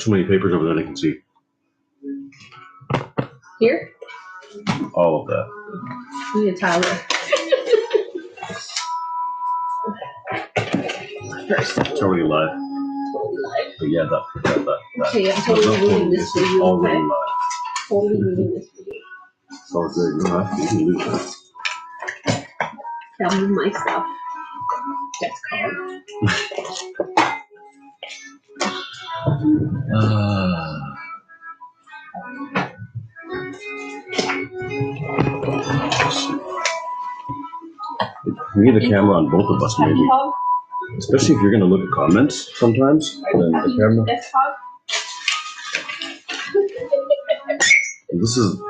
So many papers over there they can see. Here? All of that. We need a Tyler. It's already live. But yeah, that. Okay, I'm totally moving this for you. Already Okay? live. Totally moving this for you. It's all good. You don't have to. You can leave it. I'll move my stuff. That's called. We need a camera on both of us, maybe. Especially if you're going to look at comments sometimes. Then the camera. This is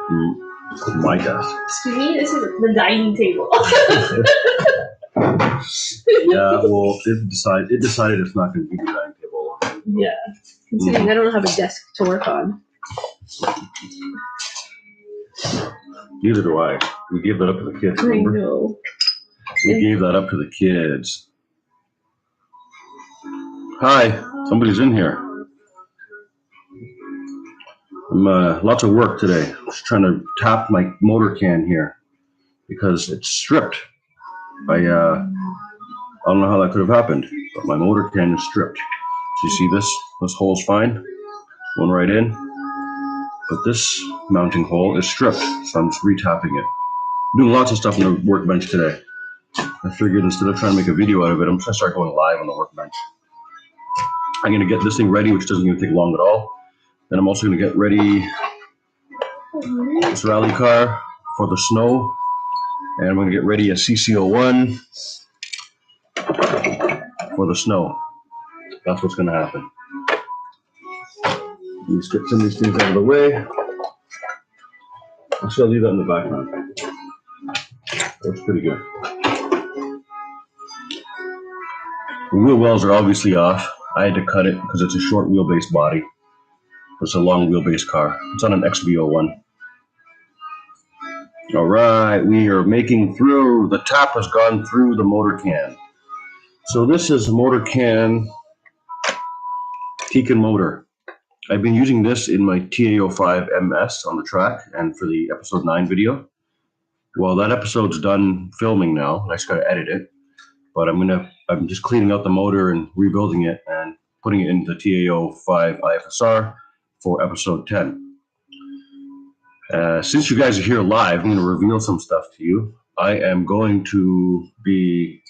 my desk. To me, this is the dining table. Yeah, well, it decided it's not going to be the dining table. Yeah. Considering I don't have a desk to work on. Neither do I. We gave that up to the kids, remember? I know. We gave that up to the kids. Hi, somebody's in here. I'm lots of work today. Just trying to tap my motor can here because it's stripped. I don't know how that could have happened, but my motor can is stripped. So you see this? This hole's fine, going right in. But this mounting hole is stripped, so I'm just retapping it. I'm doing lots of stuff on the workbench today. I figured instead of trying to make a video out of it, I'm just gonna start going live on the workbench. I'm gonna get this thing ready, which doesn't even take long at all. Then I'm also gonna get ready this rally car for the snow. And I'm gonna get ready a CC01 for the snow. That's what's gonna happen. Let's get some of these things out of the way. Actually, I'll leave that in the background. That's pretty good. The wheel wells are obviously off. I had to cut it because it's a short wheelbase body. It's a long wheelbase car. It's on an XB01. All right, we are making through. The tap has gone through the motor can. So this is a motor can Tekin motor. I've been using this in my TAO5 MS on the track and for the episode 9 video. Well, that episode's done filming now. I just gotta edit it. But I'm just cleaning out the motor and rebuilding it and putting it into TAO5 IFSR for episode 10. Since you guys are here live, I'm gonna reveal some stuff to you. I am going to be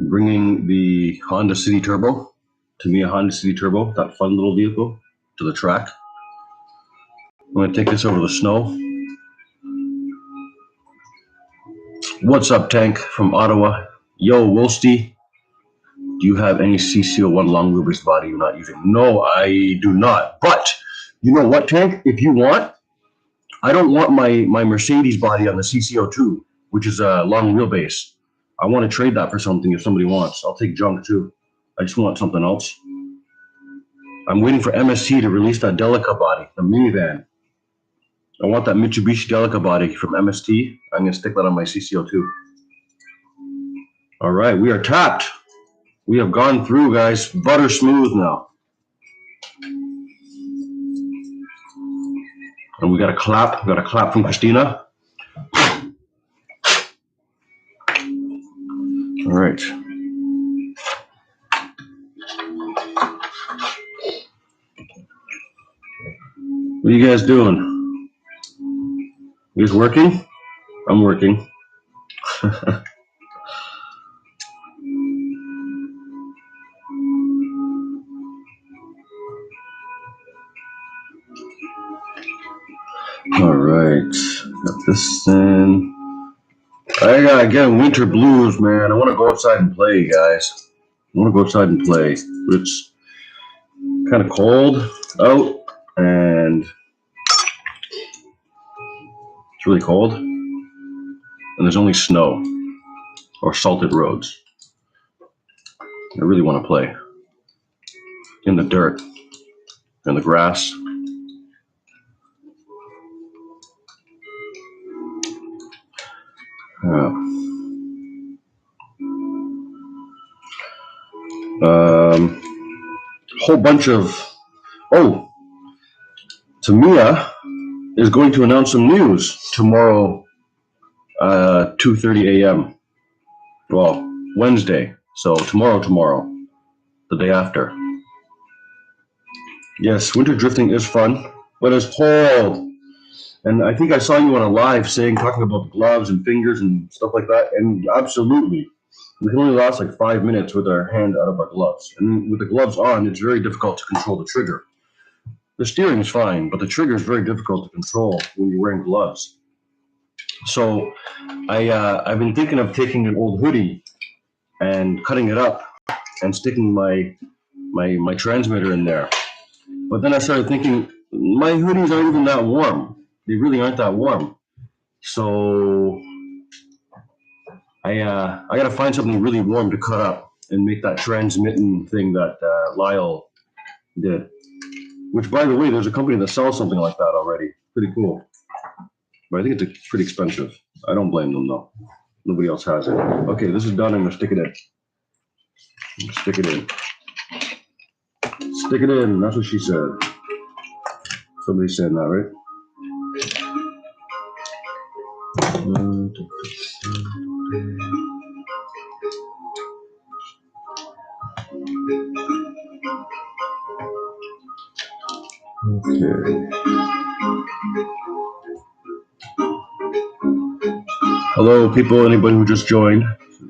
bringing the Honda City Turbo, Tamiya Honda City Turbo, that fun little vehicle, to the track. I'm gonna take this over the snow. What's up, Tank from Ottawa? Yo, Wolsty, do you have any CC01 long wheelbase body you're not using? No, I do not. But you know what, Tank? If you want, I don't want my Mercedes body on the CC02, which is a long wheelbase. I want to trade that for something if somebody wants. I'll take junk too. I just want something else. I'm waiting for MST to release that Delica body, the minivan. I want that Mitsubishi Delica body from MST. I'm going to stick that on my CC02. All right, we are tapped. We have gone through, guys. Butter smooth now. And we got a clap. We got a clap from Christina. All right. What are you guys doing? You guys working? I'm working. All right. Got this in. I got again winter blues, man. I want to go outside and play, guys. I want to go outside and play. But it's kind of cold out, and it's really cold. And there's only snow or salted roads. I really want to play in the dirt, in the grass. whole bunch of, oh, Tamia is going to announce some news tomorrow, 2:30 a.m. Well, Wednesday. So tomorrow, the day after. Yes, winter drifting is fun, but it's cold. And I think I saw you on a live talking about gloves and fingers and stuff like that. And absolutely, we can only last like 5 minutes with our hand out of our gloves. And with the gloves on, it's very difficult to control the trigger. The steering is fine, but the trigger is very difficult to control when you're wearing gloves. So I've been thinking of taking an old hoodie and cutting it up and sticking my transmitter in there. But then I started thinking, my hoodies aren't even that warm. They really aren't that warm. So I got to find something really warm to cut up and make that transmitting thing that Lyle did. Which, by the way, there's a company that sells something like that already. Pretty cool. But I think it's pretty expensive. I don't blame them though. Nobody else has it. Okay, this is done. I'm gonna stick it in. Stick it in. Stick it in. That's what she said. Somebody's saying that, right? Okay. Hello, people. Anybody who just joined?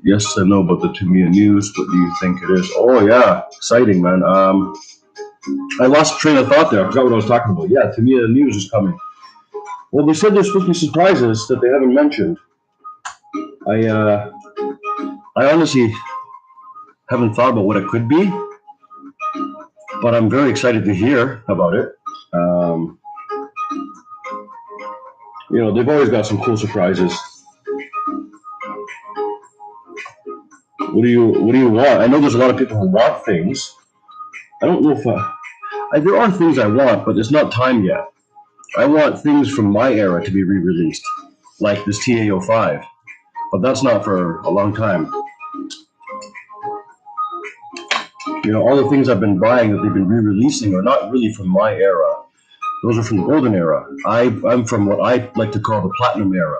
Yes, I know about the Tamia news. What do you think it is? Oh yeah, exciting, man. I lost train of thought there. I forgot what I was talking about. Yeah, Tamia news is coming. Well, they said there's supposed to be surprises that they haven't mentioned. I honestly haven't thought about what it could be, but I'm very excited to hear about it. They've always got some cool surprises. What do you want? I know there's a lot of people who want things. I don't know if there are things I want, but it's not time yet. I want things from my era to be re-released, like this TA05, but that's not for a long time. All the things I've been buying that they've been re-releasing are not really from my era. Those are from the golden era. I'm from what I like to call the platinum era.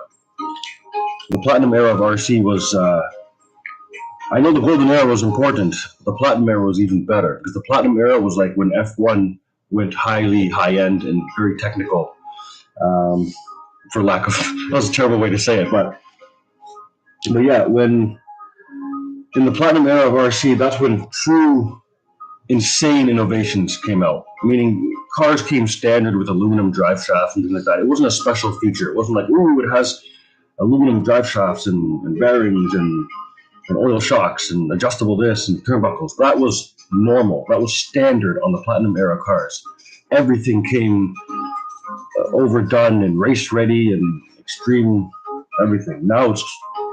The platinum era of RC was, I know the golden era was important. The platinum era was even better, because the platinum era was like when F1 went high-end and very technical. For lack of, that was a terrible way to say it, but yeah, when in the platinum era of RC, that's when true insane innovations came out. Meaning cars came standard with aluminum drive shafts and things like that. It wasn't a special feature. It wasn't like, ooh, it has aluminum drive shafts and bearings and oil shocks and adjustable this and turnbuckles. That was normal. That was standard on the platinum era cars. Everything came overdone and race ready and extreme everything. Now it's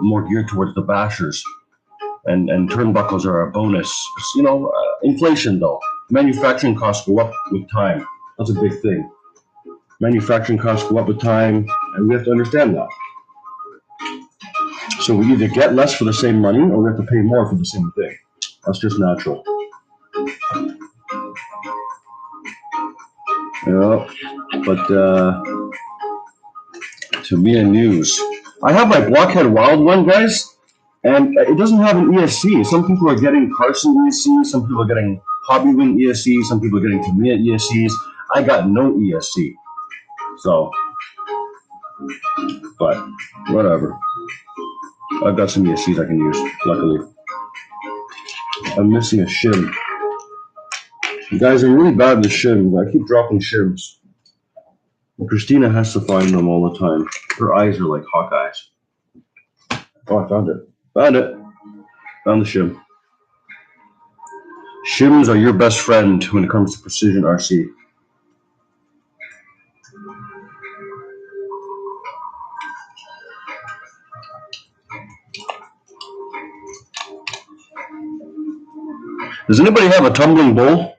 more geared towards the bashers, and turnbuckles are a bonus. Inflation though. Manufacturing costs go up with time. That's a big thing. Manufacturing costs go up with time, and we have to understand that. So we either get less for the same money, or we have to pay more for the same thing. That's just natural. But Tamia news. I have my Blockhead Wild one, guys, and it doesn't have an ESC. Some people are getting Carson ESC, some people are getting Hobbywing ESC, some people are getting Tamia ESCs. I got no ESC. So, but whatever. I've got some ESCs I can use, luckily. I'm missing a shim. You guys are really bad with shims. I keep dropping shims. Christina has to find them all the time. Her eyes are like Hawkeyes. Oh, I found it. Found it. Found the shim. Shims are your best friend when it comes to precision RC. Does anybody have a tumbling bull?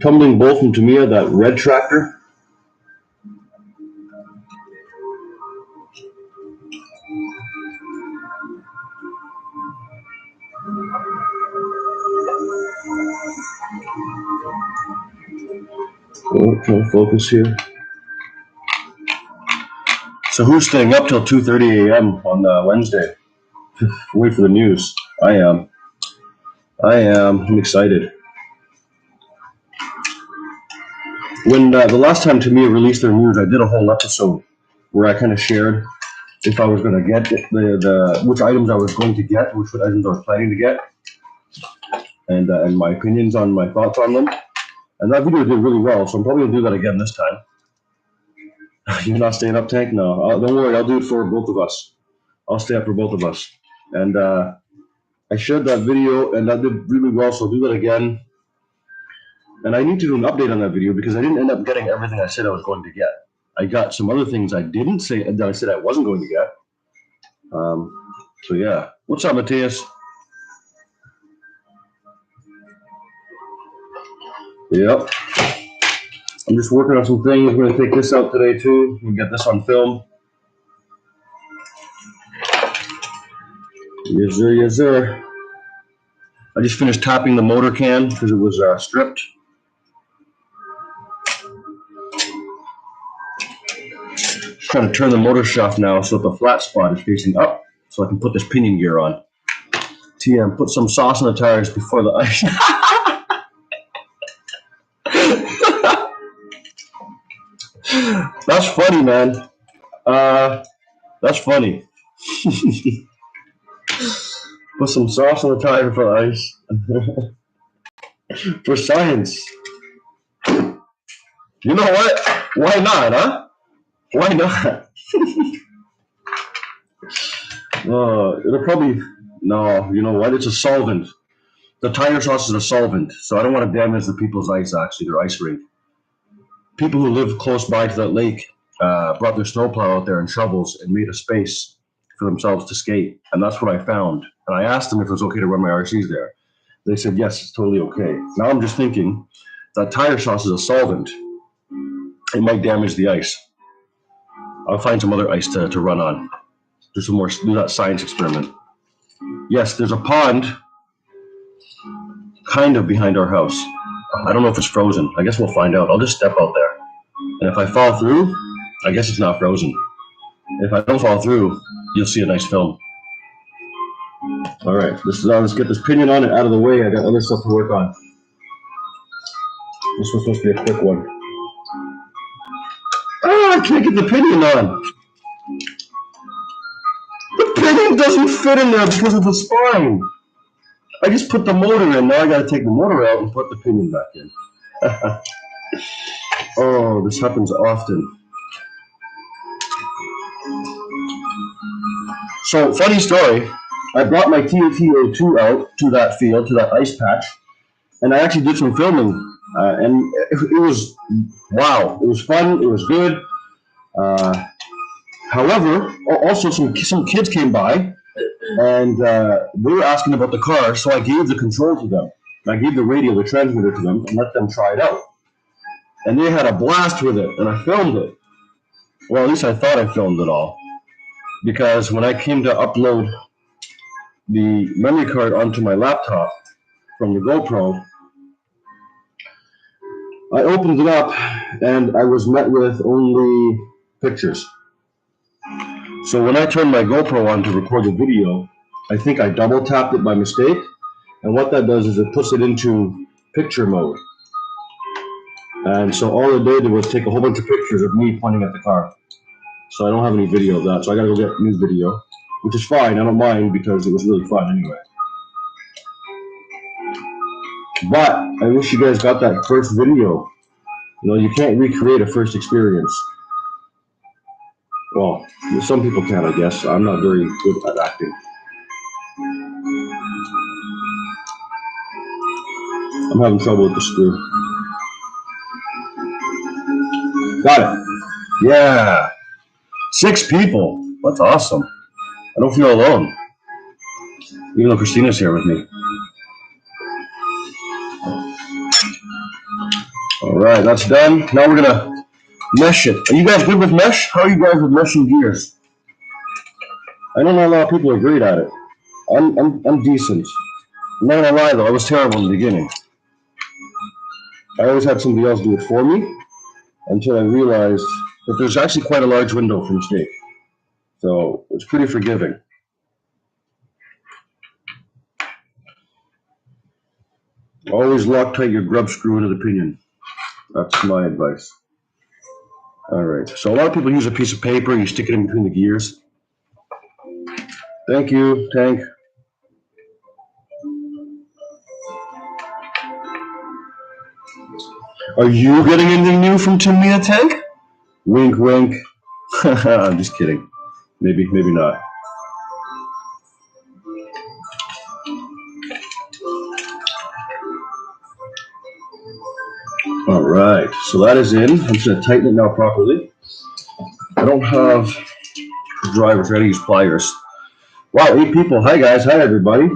Tumbling bull from Tamiya, that red tractor? Okay, focus here. So who's staying up till 2:30 a.m. on Wednesday? Wait for the news. I am. I'm excited. When the last time Tamia released their news, I did a whole episode where I kind of shared if I was going to get the which items I was going to get, which items I was planning to get, and my opinions on my thoughts on them. And that video did really well, so I'm probably gonna do that again this time. You're not staying up, Tank? No, don't worry. I'll do it for both of us. I'll stay up for both of us. And I shared that video, and that did really well. So I'll do that again. And I need to do an update on that video because I didn't end up getting everything I said I was going to get. I got some other things I didn't say that I said I wasn't going to get. So yeah, what's up, Matthias? Yep. I'm just working on some things. We're gonna take this out today too. We get this on film. Yes, sir. Yes, sir. I just finished topping the motor can because it was stripped. Just trying to turn the motor shaft now so that the flat spot is facing up, so I can put this pinion gear on. TM, put some sauce on the tires before the ice. That's funny, man. That's funny. Put some sauce on the tire for ice. For science. You know what? Why not, huh? Why not? It'll probably... No, you know what? It's a solvent. The tire sauce is a solvent, so I don't want to damage the people's ice, actually, their ice rink. People who live close by to that lake brought their snowplow out there and shovels and made a space for themselves to skate. And that's what I found. And I asked them if it was okay to run my RCs there. They said, yes, it's totally okay. Now I'm just thinking that tire sauce is a solvent. It might damage the ice. I'll find some other ice to run on. Do that science experiment. Yes, there's a pond kind of behind our house. I don't know if it's frozen. I guess we'll find out. I'll just step out there. And if I fall through, I guess it's not frozen. If I don't fall through, you'll see a nice film. All right, let's get this pinion on it out of the way. I got other stuff to work on. This was supposed to be a quick one. I can't get the pinion on. The pinion doesn't fit in there because of the spine. I just put the motor in. Now I got to take the motor out and put the pinion back in. Oh, this happens often. So, funny story. I brought my TAT-02 out to that field, to that ice patch, and I actually did some filming. And it was, wow, it was fun, it was good. However, also some kids came by, and they were asking about the car, so I gave the control to them. I gave the radio, the transmitter to them, and let them try it out. And they had a blast with it, and I filmed it. Well, at least I thought I filmed it all. Because when I came to upload the memory card onto my laptop from the GoPro, I opened it up, and I was met with only pictures. So when I turned my GoPro on to record the video, I think I double tapped it by mistake. And what that does is it puts it into picture mode. And so all it did was take a whole bunch of pictures of me pointing at the car. So I don't have any video of that. So I gotta go get new video, which is fine. I don't mind because it was really fun anyway. But I wish you guys got that first video. You know, you can't recreate a first experience. Well, some people can, I guess. I'm not very good at acting. I'm having trouble with the screw. Got it. Yeah. 6 people. That's awesome. I don't feel alone. Even though Christina's here with me. All right, that's done. Now we're gonna mesh it. Are you guys good with mesh? How are you guys with meshing gears? I don't know a lot of people are great at it. I'm decent. I'm not gonna lie though, I was terrible in the beginning. I always had somebody else do it for me. until I realized that there's actually quite a large window for mistake. So it's pretty forgiving. Always Loctite your grub screw into the pinion. That's my advice. All right, so a lot of people use a piece of paper, you stick it in between the gears. Thank you, Tank. Are you getting anything new from Timia, Tank? Wink, wink. I'm just kidding. Maybe not. All right, so that is in. I'm just gonna tighten it now properly. I don't have a driver, so I gotta use pliers. Wow, 8 people. Hi guys, hi everybody.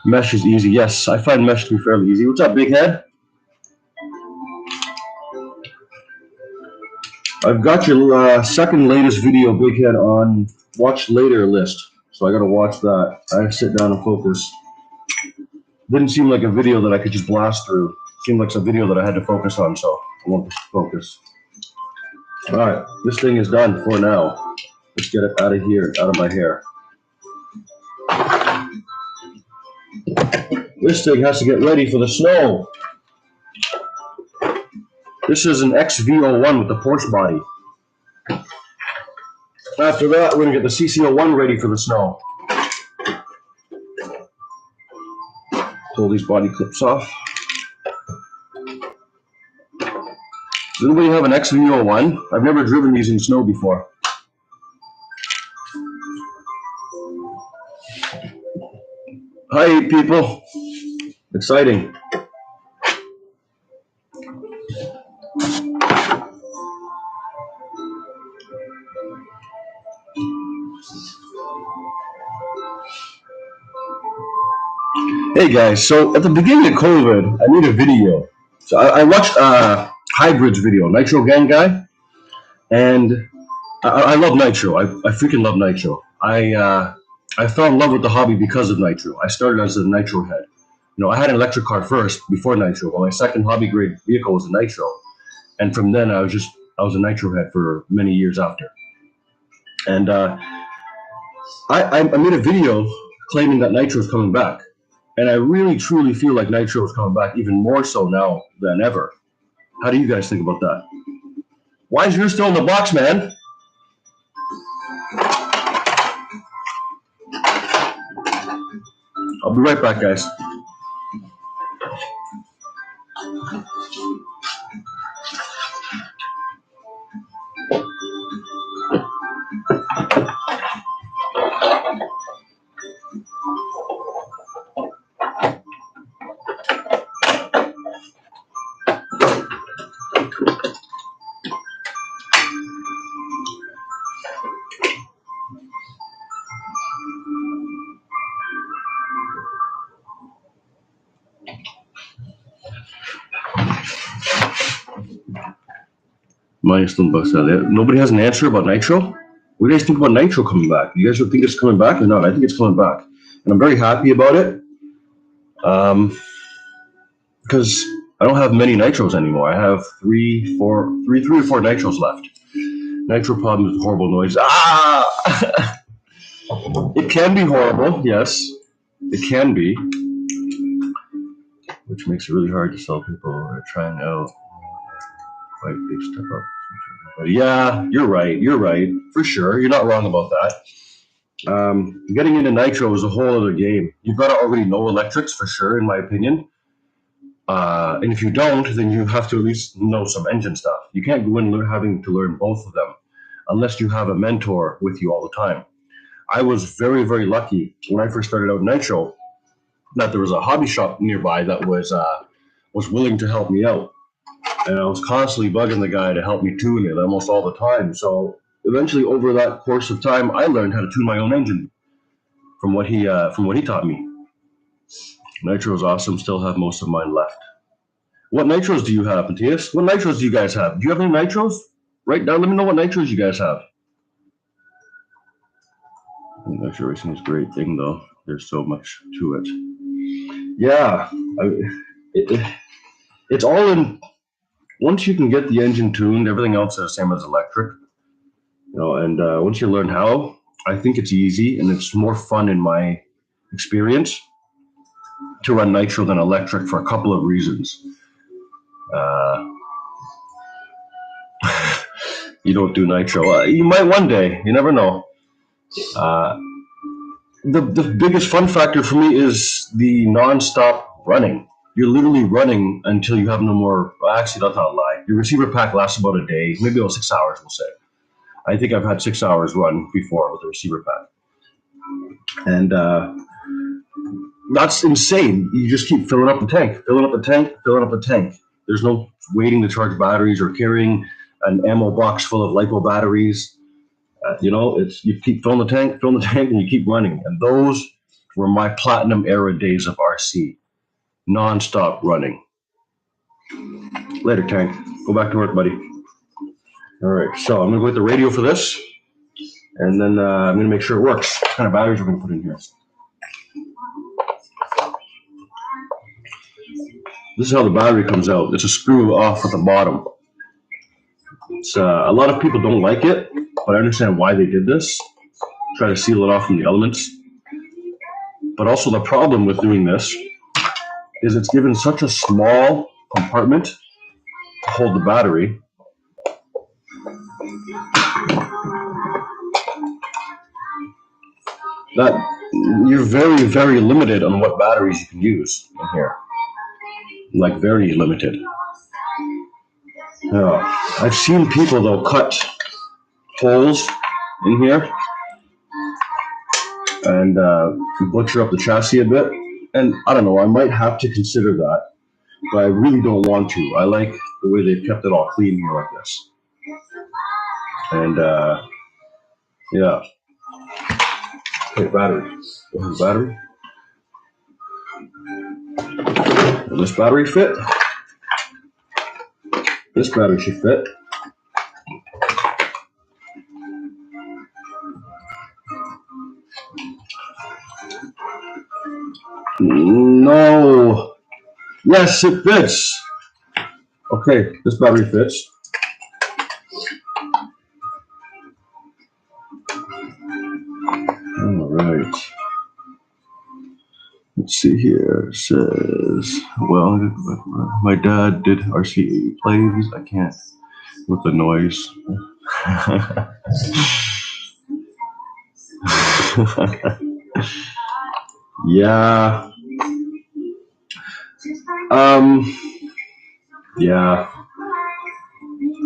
Mesh is easy. Yes, I find mesh to be fairly easy. What's up, Big Head? I've got your second latest video, Big Head, on watch later list. So I gotta watch that. I have to sit down and focus. Didn't seem like a video that I could just blast through. Seemed like a video that I had to focus on, so I want to focus. All right, this thing is done for now. Let's get it out of here, out of my hair. This thing has to get ready for the snow. This is an XV01 with the Porsche body. After that, we're gonna get the CC01 ready for the snow. Pull these body clips off. Does anybody have an XV01? I've never driven these in snow before. Hi, people. Exciting. Hey guys, so at the beginning of COVID, I made a video. So I watched Hybrid's video, Nitro Gang guy, and I love Nitro. I freaking love Nitro. I fell in love with the hobby because of Nitro. I started as a Nitro head. You know, I had an electric car first before Nitro, but my second hobby grade vehicle was a Nitro, and from then I was a Nitro head for many years after. And I made a video claiming that Nitro is coming back. And I really, truly feel like Nitro is coming back even more so now than ever. How do you guys think about that? Why is yours still in the box, man? I'll be right back, guys. Minus the bucks out there. Nobody has an answer about Nitro? What do you guys think about Nitro coming back? Do you guys think it's coming back or not? I think it's coming back. And I'm very happy about it. Because I don't have many Nitros anymore. I have three or four Nitros left. Nitro problem is horrible noise. Ah! It can be horrible, yes. It can be. Which makes it really hard to sell people who are trying out quite big step up. But yeah, you're right. For sure. You're not wrong about that. Getting into Nitro is a whole other game. You've got to already know electrics for sure, in my opinion. And if you don't, then you have to at least know some engine stuff. You can't go in having to learn both of them unless you have a mentor with you all the time. I was very, very lucky when I first started out in Nitro that there was a hobby shop nearby that was willing to help me out. And I was constantly bugging the guy to help me tune it almost all the time. So eventually, over that course of time, I learned how to tune my own engine from what he taught me. Nitro is awesome. Still have most of mine left. What Nitros do you have, Matthias? What Nitros do you guys have? Do you have any Nitros? Right now, let me know what Nitros you guys have. Nitro racing is a great thing, though. There's so much to it. Yeah, it's all in once you can get the engine tuned, everything else is the same as electric. And once you learn how, I think it's easy and it's more fun in my experience to run nitro than electric for a couple of reasons. You don't do nitro. You might one day. You never know. The biggest fun factor for me is the non-stop running. You're literally running until you have no more. Well, actually, that's not a lie. Your receiver pack lasts about a day, maybe about 6 hours, we'll say. I think I've had 6 hours run before with the receiver pack. And that's insane. You just keep filling up the tank, filling up the tank, filling up the tank. There's no waiting to charge batteries or carrying an ammo box full of LiPo batteries. It's you keep filling the tank, and you keep running. And those were my platinum era days of RC, non-stop running. Later, tank. Go back to work, buddy. All right, so I'm gonna go with the radio for this, and then I'm gonna make sure it works. What kind of batteries we're gonna put in here? This is how the battery comes out. It's a screw off at the bottom. It's a lot of people don't like it, but I understand why they did this. Try to seal it off from the elements. But also the problem with doing this is it's given such a small compartment to hold the battery that you're very, very limited on what batteries you can use in here. Like very limited. I've seen people though cut holes in here and butcher up the chassis a bit. And I don't know, I might have to consider that, but I really don't want to. I like the way they've kept it all clean here like this. And yeah. Okay, battery. Where's the battery? Will this battery fit? This battery should fit. No. Yes, it fits. Okay, this battery fits. All right. Let's see here. It says, well, my dad did RC plays. I can't with the noise. Yeah. Yeah.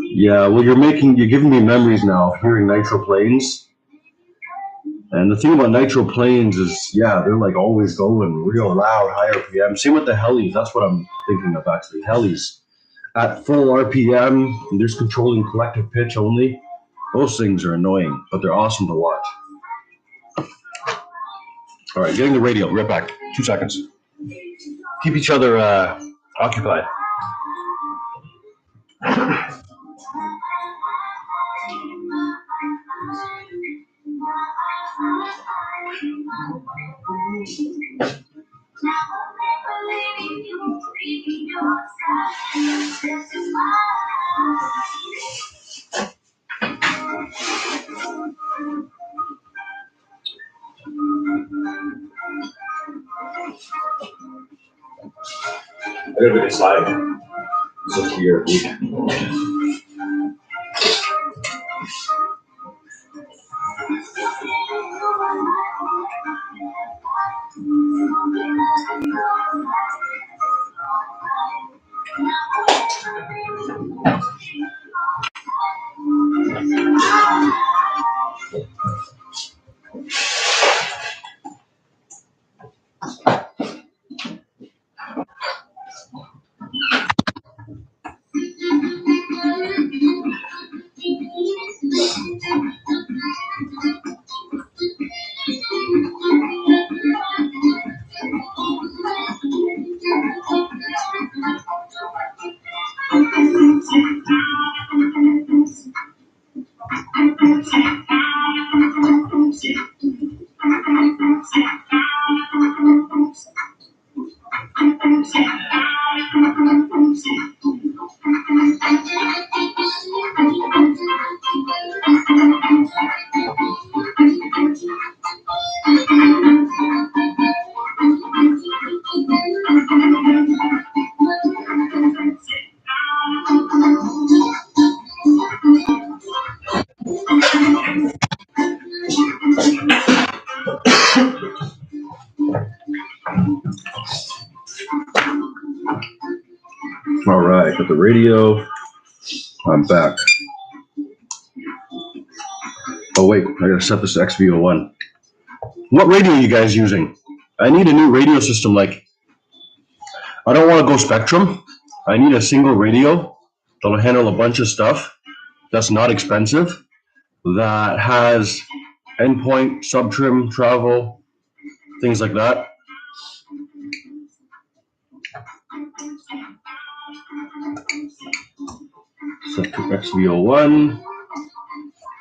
Yeah. Well, you're giving me memories now of hearing nitro planes. And the thing about nitro planes is, yeah, they're like always going real loud, high RPM. Same with the helis. That's what I'm thinking of actually. Helis at full RPM, and there's controlling collective pitch only. Those things are annoying, but they're awesome to watch. All right, getting the radio. Right back. 2 seconds. Keep each other occupied. I gotta decide. It's here. All right, got the radio. I'm back. Oh wait, I gotta set this to XVO1. What radio are you guys using? I need a new radio system. Like, I don't want to go Spectrum. I need a single radio that'll handle a bunch of stuff that's not expensive, that has endpoint, sub-trim, travel, things like that. Set to XVO1.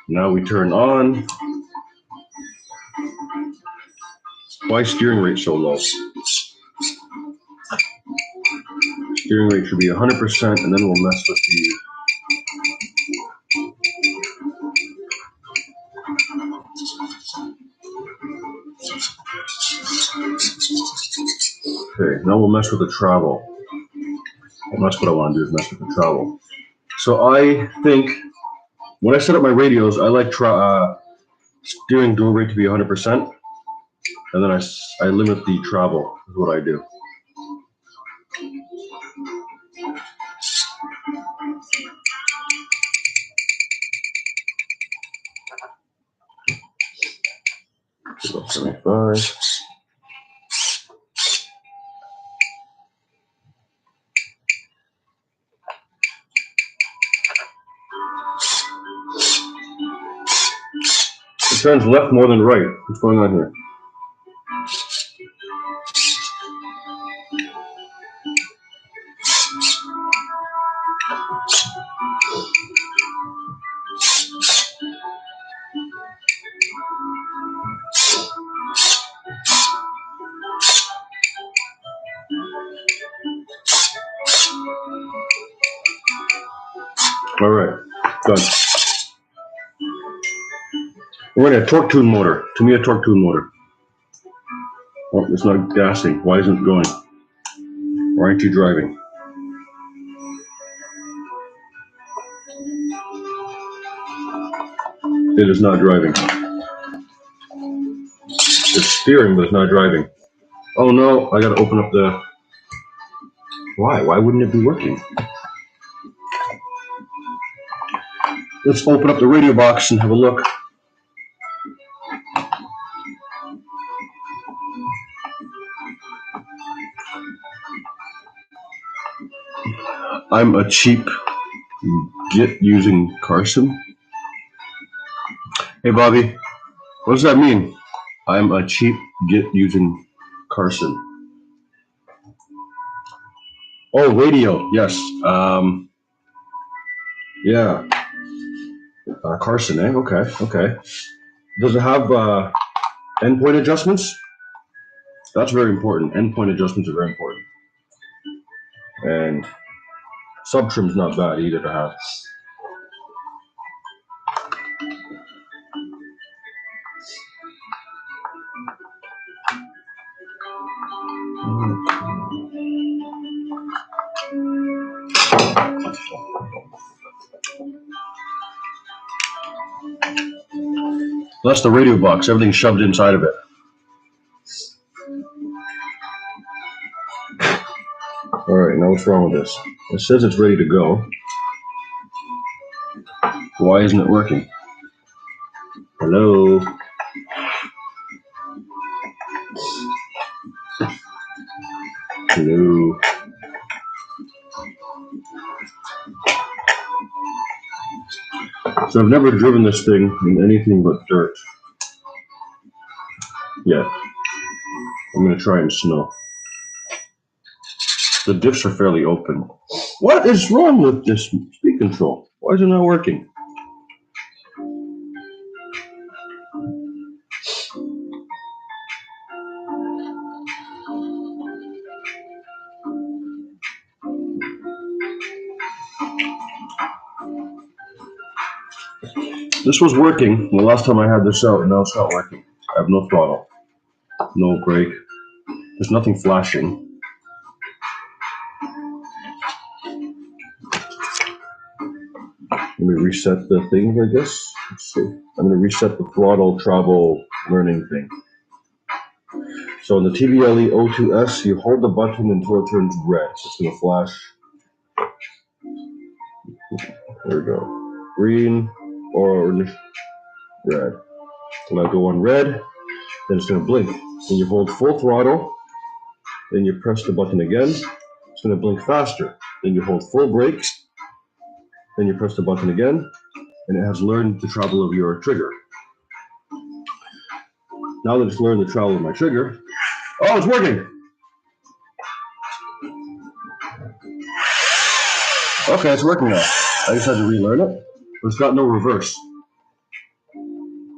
Now we turn on. Why is steering rate so low? Steering rate should be 100%, and then we'll mess with the. Okay, now we'll mess with the travel. And that's what I want to do, is mess with the travel. So I think when I set up my radios, I like steering dual rate to be 100%, and then I limit the travel, is what I do. So 75. It turns left more than right. What's going on here? All right, done. We're in a torque tune motor. To me, a torque tune motor. Oh, it's not gassing. Why isn't it going? Why aren't you driving? It is not driving. It's steering, but it's not driving. Oh no, I gotta open up the... Why? Why wouldn't it be working? Let's open up the radio box and have a look. I'm a cheap git using Carson. Hey Bobby, what does that mean? I'm a cheap git using Carson. Oh, radio, yes. Yeah. Carson, eh? Okay. Does it have endpoint adjustments? That's very important. Endpoint adjustments are very important. And sub-trim's not bad either to have. That's the radio box. Everything's shoved inside of it. All right, now what's wrong with this? It says it's ready to go. Why isn't it working? Hello? Hello? So I've never driven this thing in anything but dirt. Yeah. I'm gonna try in snow. The diffs are fairly open. What is wrong with this speed control? Why is it not working? This was working the last time I had this out, and now it's not working. I have no throttle, no brake. There's nothing flashing. Let me reset the thing, I guess. Let's see. I'm going to reset the throttle travel learning thing. So in the TVLE O2S, you hold the button until it turns red. So it's going to flash There we go. Green, orange, red. When I go on red, then it's going to blink. Then you hold full throttle, then you press the button again. It's going to blink faster. Then you hold full brakes, then you press the button again, and it has learned the travel of your trigger. Now that it's learned the travel of my trigger, oh, it's working! Okay, it's working now. I just had to relearn it, but it's got no reverse.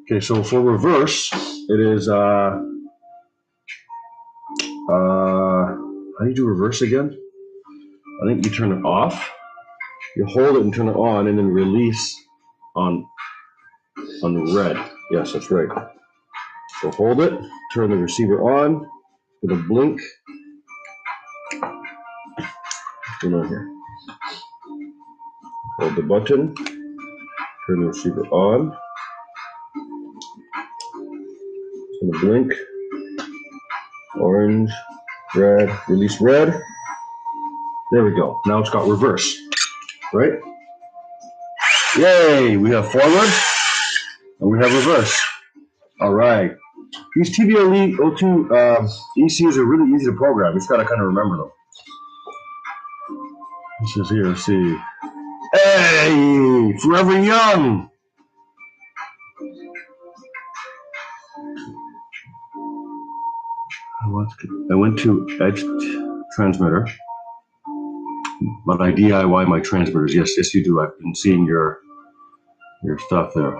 Okay, so for reverse, it is, how do you do reverse again? I think you turn it off, you hold it and turn it on, and then release on the red. Yes, that's right. So hold it, turn the receiver on, with a blink. Come on here. Hold the button, turn the receiver on. It's gonna blink. Orange, red, release red. There we go. Now it's got reverse, right? Yay! We have forward and we have reverse. All right. These TVO2 ECUs are really easy to program. You just gotta kind of remember them. This is here. Let's see. Hey, forever young. I went to Edge Transmitter, but I DIY my transmitters. Yes, you do. I've been seeing your stuff there.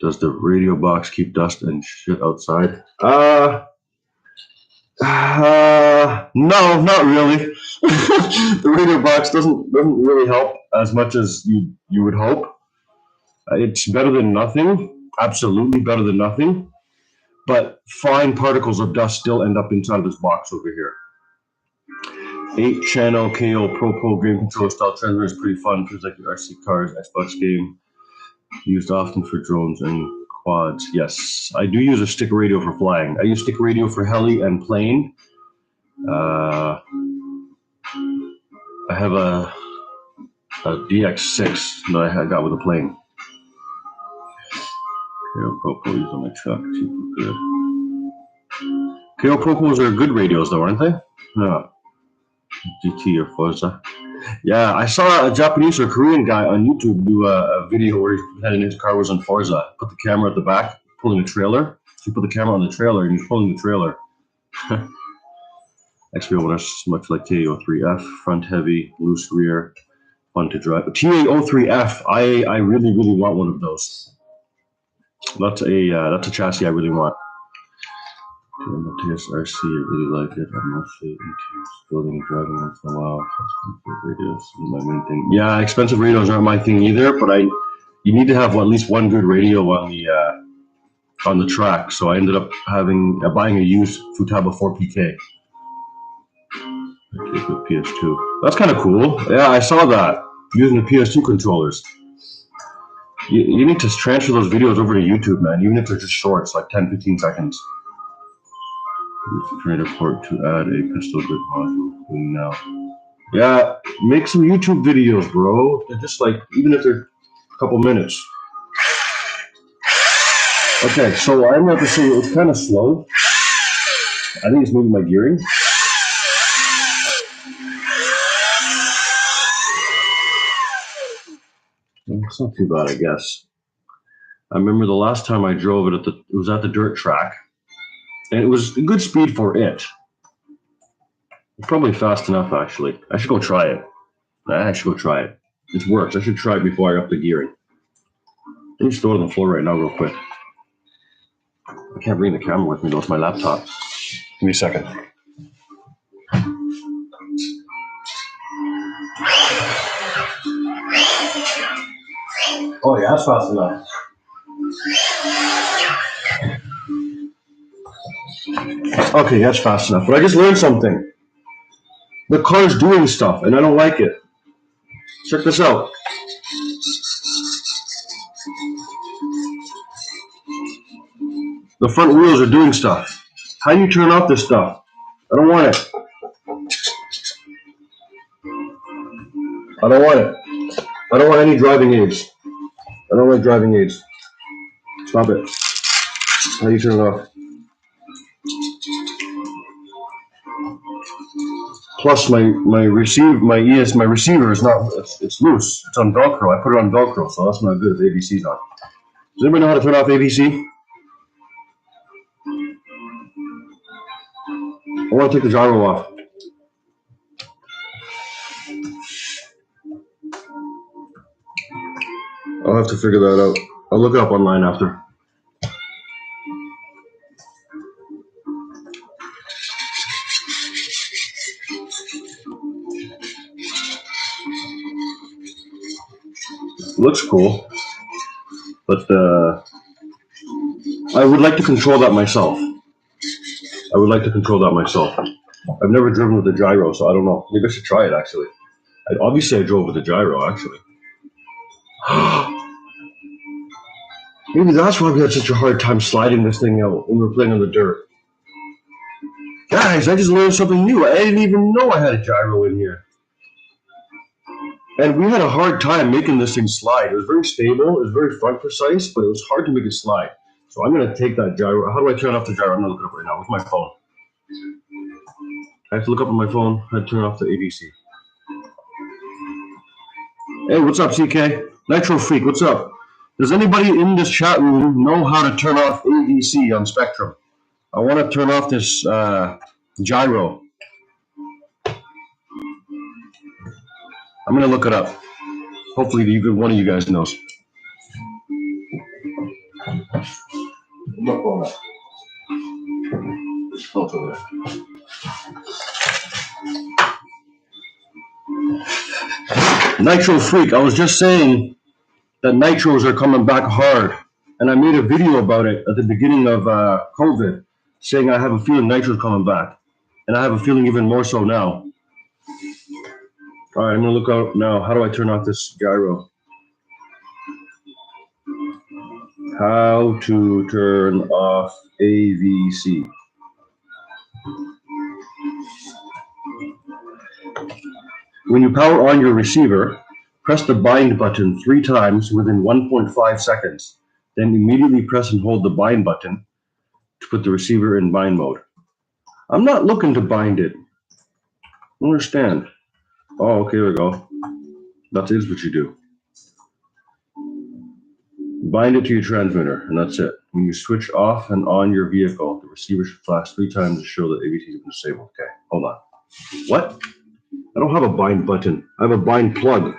Does the radio box keep dust and shit outside? No, not really. The radio box doesn't really help as much as you would hope. It's better than nothing. Absolutely better than nothing. But fine particles of dust still end up inside of this box over here. 8-channel KO Pro game controller style transmitter is pretty fun. Feels like your RC cars, Xbox game. Used often for drones and quads. Yes, I do use a stick radio for flying. I use stick radio for heli and plane. I have a DX6 that I got with a plane. KO Pro used on my truck. Super good. KO Pro are good radios though, aren't they? Yeah. GT or Forza. Yeah, I saw a Japanese or Korean guy on YouTube do a video where he had in his car was on Forza. Put the camera at the back, pulling a trailer. So he put the camera on the trailer and he's pulling the trailer. XPO1 is much like TA03F, front heavy, loose rear, fun to drive. TA03F, I really want one of those. That's a chassis I really want. On the TSRC, I really like it. I'm mostly into building and driving once in a while. So radios is my main thing. Yeah, expensive radios aren't my thing either, but you need to have at least one good radio on the track. So I ended up buying a used Futaba 4PK. With PS2. That's kind of cool. Yeah, I saw that using the PS2 controllers. You need to transfer those videos over to YouTube, man. Even if they're just shorts, like 10-15 seconds. Use a port to add a pistol grip module now. Yeah, make some YouTube videos, bro. They're just like, even if they're a couple minutes. Okay, so I'm going to say it's kind of slow. I think it's moving my gearing. It's not too bad, I guess. I remember the last time I drove it it was at the dirt track. And it was a good speed for it. Probably fast enough, actually. I should go try it. It works. I should try it before I up the gearing. Let me just throw it on the floor right now real quick. I can't bring the camera with me though. It's my laptop. Give me a second. Oh yeah, that's fast enough. Okay, that's fast enough. But I just learned something. The car's doing stuff, and I don't like it. Check this out. The front wheels are doing stuff. How do you turn off this stuff? I don't want it. I don't want any driving aids. I don't like driving aids. Stop it. How do you turn it off? Plus, my receiver is not. It's loose. It's on Velcro. I put it on Velcro, so that's not good if ABC's on. Does anybody know how to turn off ABC? I want to take the gyro off. I'll have to figure that out. I'll look it up online after. Looks cool, but I would like to control that myself. I've never driven with a gyro, so I don't know. Maybe I should try it, actually. Obviously, I drove with a gyro, actually. Maybe that's why we had such a hard time sliding this thing out when we were playing on the dirt. Guys, I just learned something new. I didn't even know I had a gyro in here. And we had a hard time making this thing slide. It was very stable, it was very front precise, but it was hard to make it slide. So I'm going to take that gyro. How do I turn off the gyro? I'm going to look it up right now with my phone. I have to look up on my phone how to turn off the ABC. Hey, what's up, CK? Nitro Freak, what's up? Does anybody in this chat room know how to turn off ABC on Spectrum? I want to turn off this gyro. I'm going to look it up. Hopefully even one of you guys knows. Nitro Freak, I was just saying that nitros are coming back hard. And I made a video about it at the beginning of COVID, saying I have a feeling nitros coming back. And I have a feeling even more so now. All right, I'm going to look out now. How do I turn off this gyro? How to turn off AVC. When you power on your receiver, press the bind button 3 times within 1.5 seconds. Then immediately press and hold the bind button to put the receiver in bind mode. I'm not looking to bind it. I don't understand. Oh, okay, here we go. That is what you do. Bind it to your transmitter, and that's it. When you switch off and on your vehicle, the receiver should flash 3 times to show that ABC has been disabled. Okay, hold on. What? I don't have a bind button. I have a bind plug.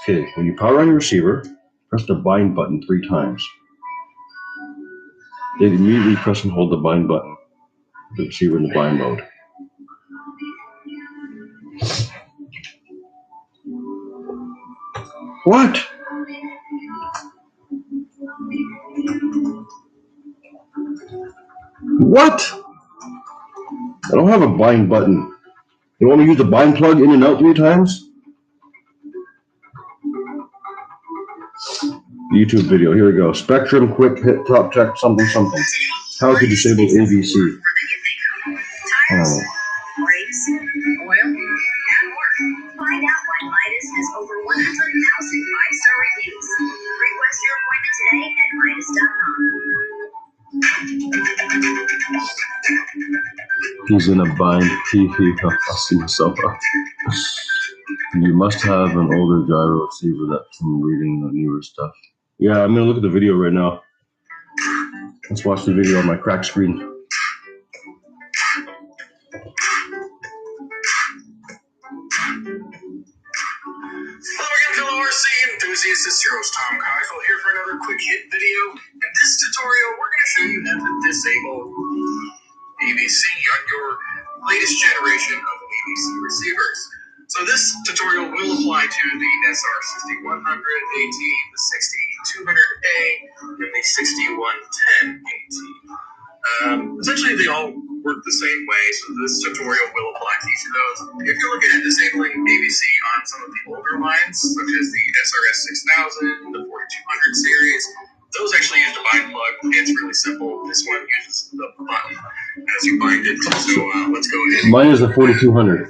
Okay, when you power on your receiver, press the bind button 3 times. Then immediately press and hold the bind button. The receiver in the bind mode. What? What? I don't have a bind button. You want me to use the bind plug in and out 3 times? YouTube video, here we go. Spectrum, quick hit, top check, something, something. How to disable AVC. Oh. Brakes, oil, and more. Find out why Midas has over 100,000 5-star reviews. Request your appointment today at Midas.com. He's in a bind. I'll see myself up. You must have an older gyro receiver that's from reading the newer stuff. Yeah, I'm gonna look at the video right now. Let's watch the video on my cracked screen. Hello, RC enthusiasts. It's your host, Tom Keifel, here for another quick hit video. In this tutorial, we're going to show you how to disable AVC on your latest generation of AVC receivers. So this tutorial will apply to the SR6100 AT, the 6200A, and the 6110 AT. Essentially, they all work the same way, so this tutorial will apply to each of those. If you're looking at disabling AVC on some of the older lines, such as the SRS 6000, the 4200 series, those actually use the bind plug. It's really simple. This one uses the button as you bind it. So let's go ahead. Mine is the 4200.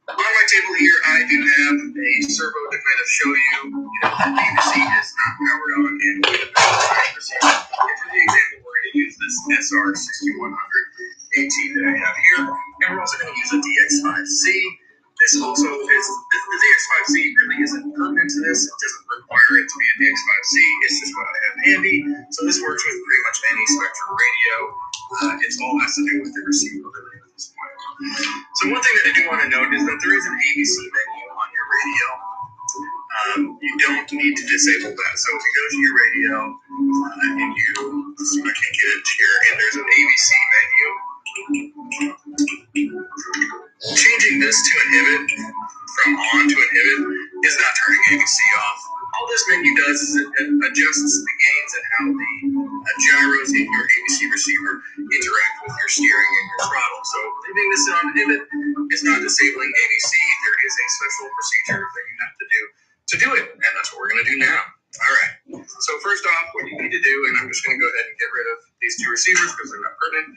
On my servo to kind of show you, that the ABC is not powered on and with a receiver. And for the example, we're going to use this SR6100 AT that I have here, and we're also going to use a DX5C. This also is, the DX5C really isn't pertinent to this. It doesn't require it to be a DX5C. It's just what I have handy. So this works with pretty much any Spectrum radio. It's all has to do with the receiver really at this point. So one thing that I do want to note is that there is an ABC menu on your radio. You don't need to disable that. So if you go to your radio and you, so I can get it here, and there's an ABC menu. Changing this to inhibit, from on to inhibit, is not turning ABC off. All this menu does is it adjusts the gains and how the gyros in your ABC receiver interact with your steering and your throttle. So leaving this on inhibit is not disabling ABC. There is a special procedure that you have to do it, and that's what we're going to do now. All right. So first off, what you need to do, and I'm just going to go ahead and get rid of these two receivers because they're not pertinent,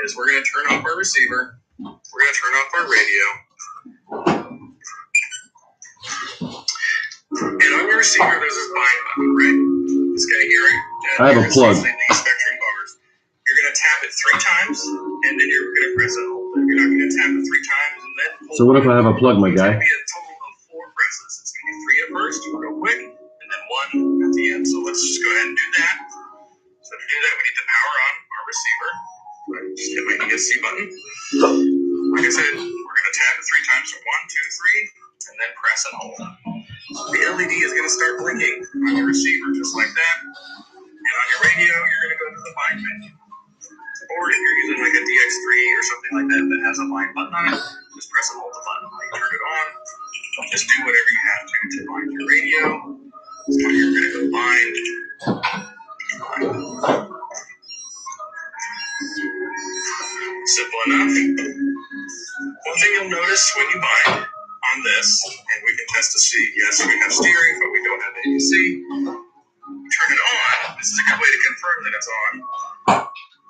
is we're going to turn off our receiver. We're going to turn off our radio. And on your receiver, there's this bind button, right? This guy here. I have a plug. These Spectrum bars. You're going to tap it 3 times, and then you're going to press it. You're not going to tap it 3 times, and then hold. So what if I have a plug, my guy? It's going to be a total of 4 presses. It's going to be 3 at first, real quick, and then 1 at the end. So let's just go ahead and do that. So to do that, we need to power on our receiver. Just hit my ESC button. Like I said, we're going to tap it 3 times. So 1, 2, 3, and then press and hold. The LED is going to start blinking on your receiver just like that. And on your radio, you're going to go to the bind menu. Or if you're using like a DX3 or something like that that has a bind button on it, just press and hold the button. You turn it on. Just do whatever you have to bind your radio. So you're going to go bind. Simple enough. One thing you'll notice when you bind on this, and we can test to see, yes, we have steering, but we don't have ABC. Turn it on. This is a good way to confirm that it's on.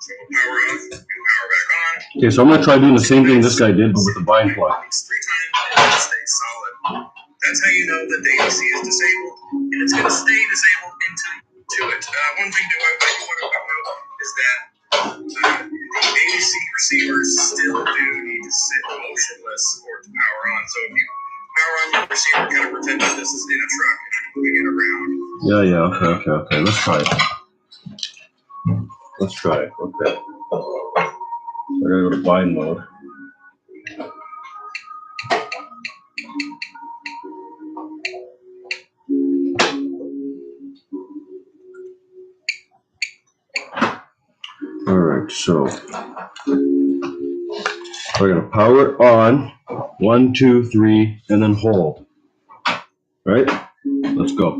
So we'll power off and power back on. Okay, so I'm going to try doing the same thing this guy did, but with the bind plug. 3 times and it stays solid. That's how you know that the AC is disabled, and it's going to stay disabled into it. One thing that I want to note is that ABC receivers still do need to sit motionless for it to power on. So if you power on your receiver, kind of pretend that this is in a truck and I'm moving it around. Yeah, okay. Let's try it. Okay. I gotta go to bind mode. Alright, so we're gonna power it on. 1, 2, 3, and then hold. Right? Let's go.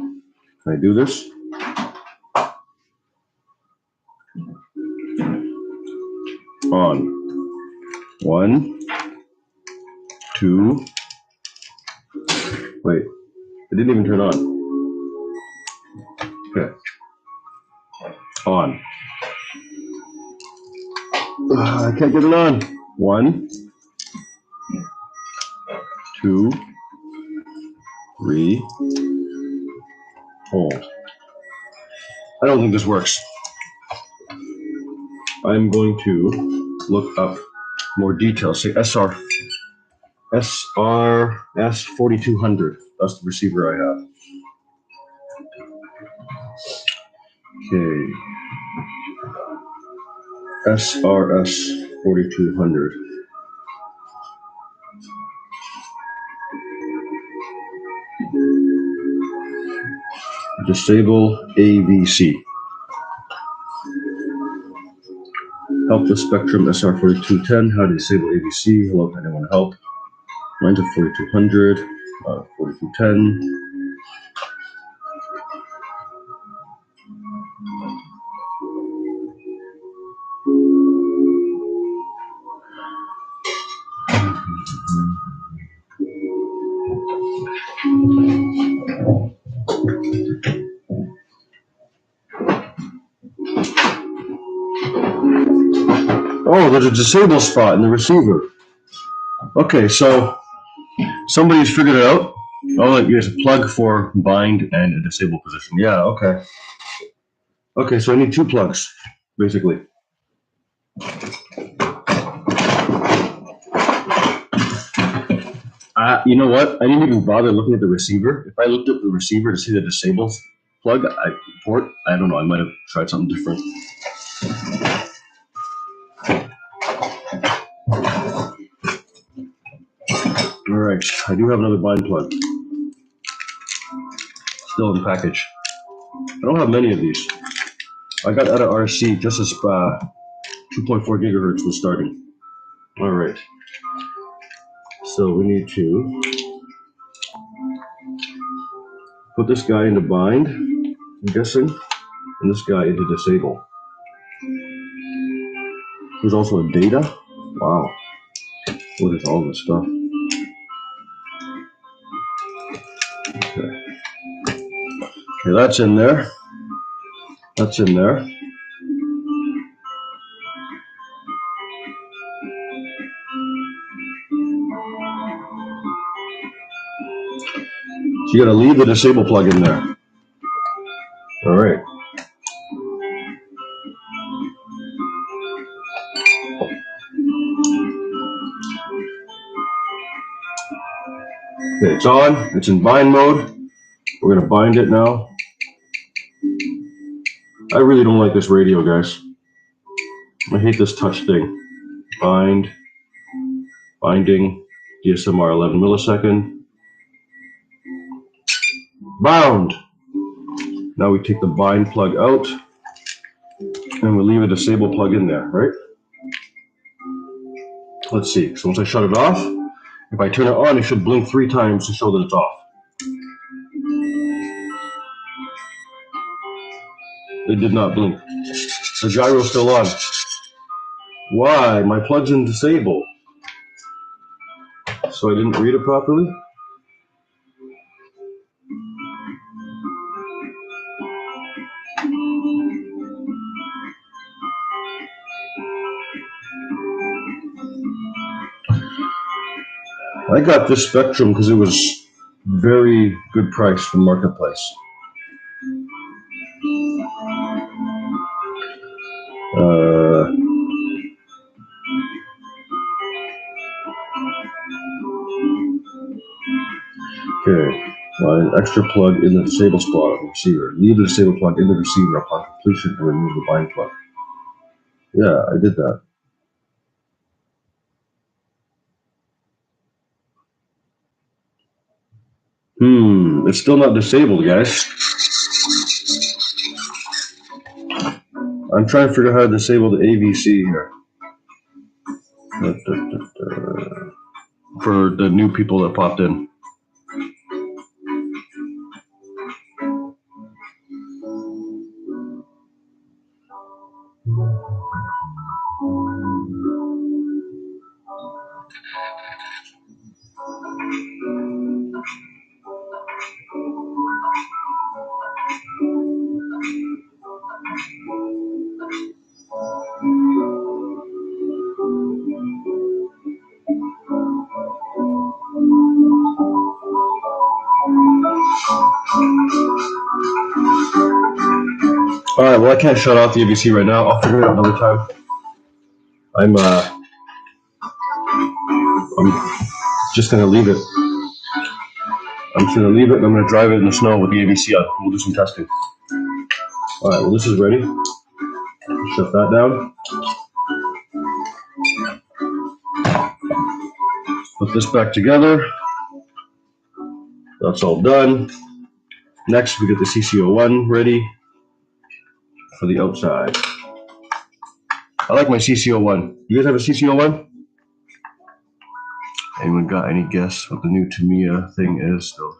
Can I do this? On. 1, 2. Wait, it didn't even turn on. Okay. On. I can't get it on. 1, 2, 3. Hold. I don't think this works. I'm going to look up more details. Say SRS4200. That's the receiver I have. Okay. SRS4200. Disable AVC. Help the Spectrum SR4210. How to disable AVC. Hello, anyone help? Mine to 4200, 4210. Oh, there's a disable spot in the receiver. Okay, so somebody's figured it out. Oh, there's a plug for bind and a disable position. Yeah, okay. Okay, so I need 2 plugs, basically. You know what? I didn't even bother looking at the receiver. If I looked at the receiver to see the disable plug, port, I don't know, I might have tried something different. All right, I do have another bind plug. Still in the package. I don't have many of these. I got out of RC just as 2.4 gigahertz was starting. All right. So we need to put this guy into bind, I'm guessing, and this guy into disable. There's also a data. Wow. What is all this stuff? Okay. Okay, that's in there. That's in there. So you gotta leave the disable plug in there. All right. Okay, it's on. It's in bind mode. We're gonna bind it now. I really don't like this radio, guys. I hate this touch thing. Bind, binding, DSMR 11 millisecond. Bound. Now we take the bind plug out and we leave a disable plug in there, right? Let's see. So once I shut it off, if I turn it on, it should blink 3 times to show that it's off. It did not blink. The gyro's still on. Why? My plug's in disable. So I didn't read it properly? I got this Spectrum because it was very good price from Marketplace. Okay, an extra plug in the disable spot on the receiver. Leave the disable plug in the receiver upon completion and remove the bind plug. Yeah, I did that. It's still not disabled, guys. I'm trying to figure out how to disable the AVC here. For the new people that popped in. Alright, well I can't shut off the AVC right now. I'll figure it out another time. I'm just gonna leave it. I'm just gonna leave it and I'm gonna drive it in the snow with the AVC on. We'll do some testing. Alright, well this is ready. Shut that down. Put this back together. That's all done. Next, we get the CC01 ready for the outside. I like my CC01. You guys have a CC01? Anyone got any guess what the new Tamiya thing is? Still,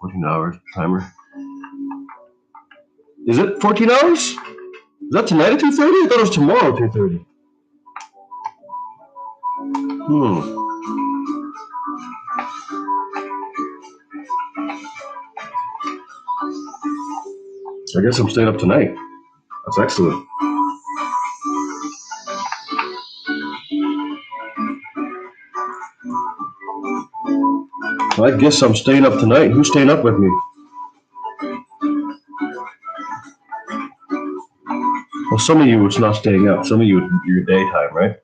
14 hours timer. Is it 14 hours? Is that tonight at 2:30? I thought it was tomorrow at 2:30. I guess I'm staying up tonight. That's excellent. Well, I guess I'm staying up tonight. Who's staying up with me? Well, some of you it's not staying up. Some of you your daytime, right?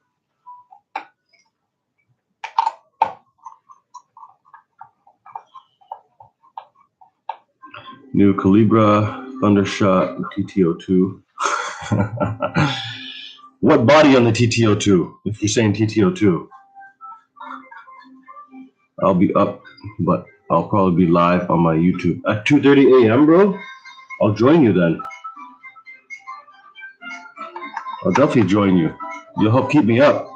New Calibra Thundershot TTO2. What body on the TTO2? If you're saying TTO2, I'll be up, but I'll probably be live on my YouTube at 2:30 a.m., bro. I'll join you then. I'll definitely join you. You'll help keep me up.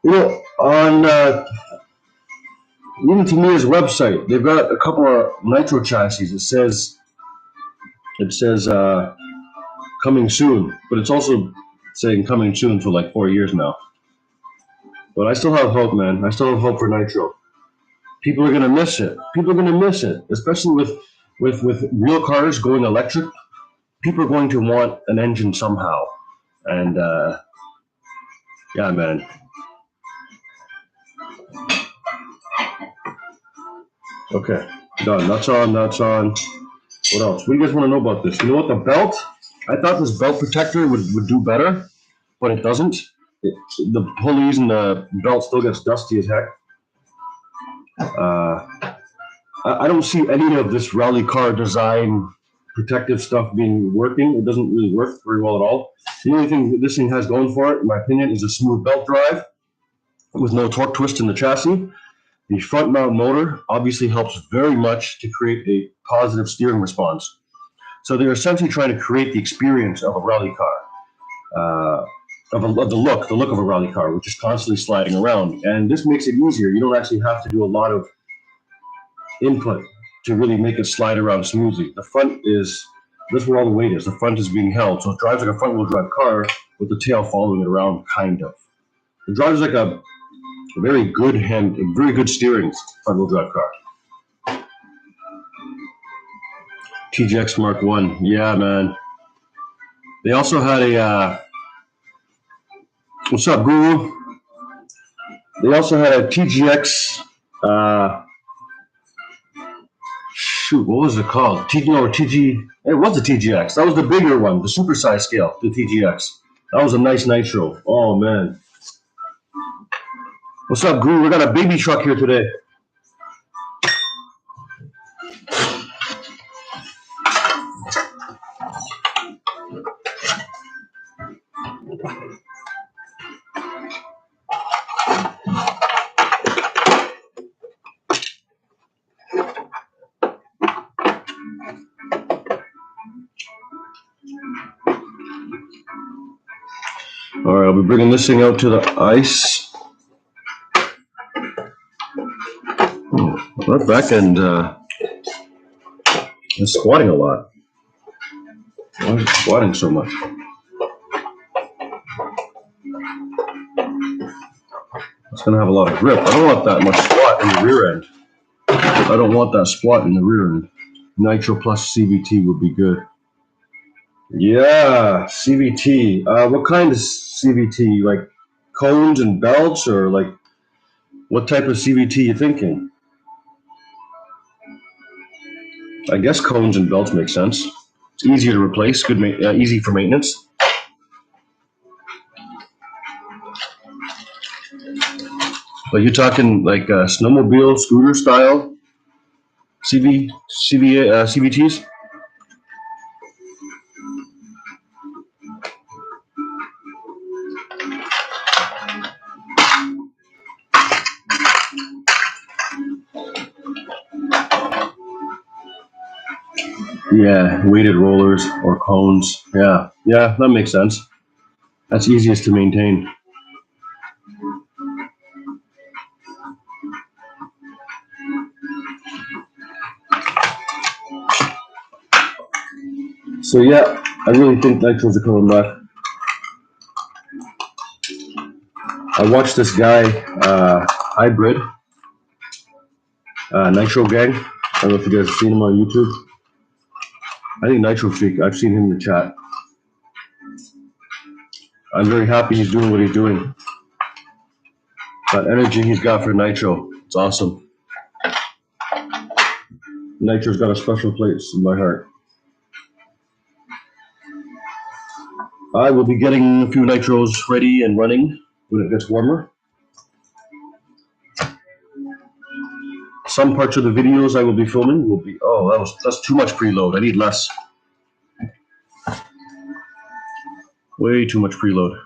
You know, on even Tamir's website, they've got a couple of nitro chassis. It says coming soon, but it's also saying coming soon for like 4 years now. But I still have hope, man. I still have hope for nitro. People are gonna miss it. People are gonna miss it, especially with real cars going electric. People are going to want an engine somehow, and yeah, man. Okay, done. That's on. That's on. What else? What do you guys want to know about this? You know what? The belt. I thought this belt protector would do better, but it doesn't. The pulleys and the belt still gets dusty as heck. I don't see any of this rally car design protective stuff being working. It doesn't really work very well at all. The only thing this thing has going for it, in my opinion, is a smooth belt drive with no torque twist in the chassis. The front mount motor obviously helps very much to create a positive steering response. So they're essentially trying to create the experience of a rally car, of the look of a rally car, which is constantly sliding around. And this makes it easier. You don't actually have to do a lot of input to really make it slide around smoothly. The front is, that's where all the weight is. The front is being held. So it drives like a front wheel drive car with the tail following it around, kind of. It drives like a very good steering front wheel drive car. TGX Mark 1. Yeah, man. They also had a, what's up, Guru? They also had a TGX, shoot, what was it called? It was a TGX. That was the bigger one, the supersize scale, the TGX. That was a nice nitro. Oh, man. What's up, Guru? We got a baby truck here today. All right, I'll be bringing this thing out to the ice. That back end is squatting a lot. Why is it squatting so much? It's going to have a lot of grip. I don't want that much squat in the rear end. I don't want that squat in the rear end. Nitro plus CVT would be good. Yeah, CVT. What kind of CVT? Like cones and belts, or like what type of CVT you thinking? I guess cones and belts make sense. It's easier to replace. Easy for maintenance. But you're talking like snowmobile, scooter style CVTs? Yeah, weighted rollers or cones. Yeah, that makes sense. That's easiest to maintain. So yeah, I really think nitros are coming back. I watched this guy, Hybrid, Nitro Gang. I don't know if you guys have seen him on YouTube. I think Nitro Freak, I've seen him in the chat. I'm very happy he's doing what he's doing. That energy he's got for Nitro, it's awesome. Nitro's got a special place in my heart. I will be getting a few Nitros ready and running when it gets warmer. Some parts of the videos I will be filming will be, that's too much preload. I need less. Way too much preload.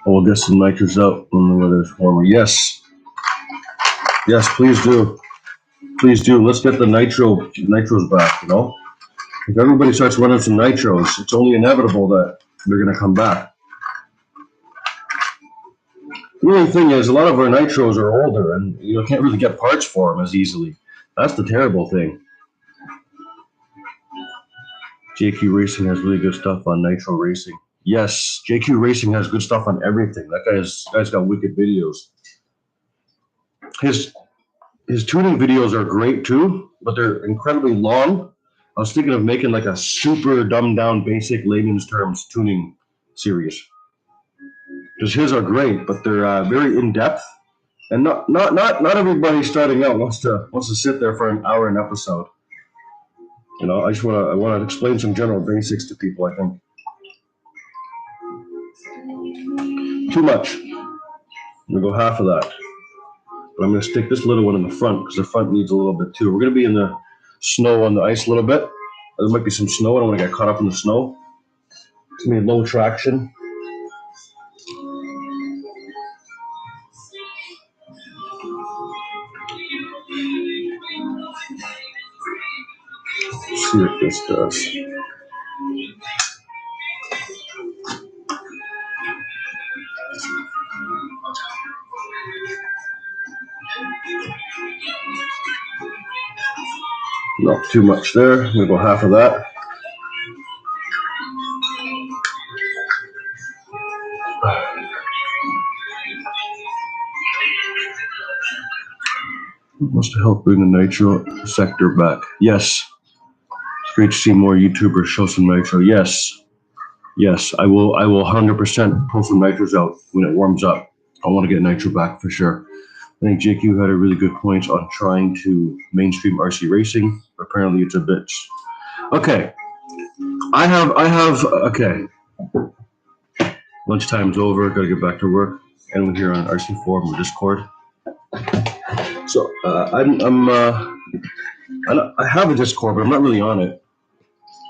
We'll get some Nitros out when the weather's warmer. Yes. Yes, please do. Please do. Let's get the Nitros back, you know? If everybody starts running some Nitros, it's only inevitable that they're going to come back. The only thing is, a lot of our Nitros are older and you can't really get parts for them as easily. That's the terrible thing. JQ Racing has really good stuff on Nitro Racing. Yes, JQ Racing has good stuff on everything. That guy's got wicked videos. His tuning videos are great too, but they're incredibly long. I was thinking of making like a super dumbed down, basic layman's terms tuning series. Because his are great, but they're very in depth, and not everybody starting out wants to sit there for an hour an episode. You know, I want to explain some general basics to people. I think too much. I'm gonna go half of that. But I'm going to stick this little one in the front because the front needs a little bit too. We're going to be in the snow on the ice a little bit. There might be some snow. I don't want to get caught up in the snow. It's going to be low traction. Let's see what this does. Not too much there. I'm going to go half of that. Must have helped bring the Nitro sector back. Yes. It's great to see more YouTubers show some Nitro. Yes. Yes, I will 100% pull some Nitros out when it warms up. I want to get Nitro back for sure. I think JQ had a really good point on trying to mainstream RC racing. Apparently it's a bitch. Okay. I have, okay. Lunchtime's over, gotta get back to work. And we're here on RC Forum or Discord. So, I have a Discord, but I'm not really on it.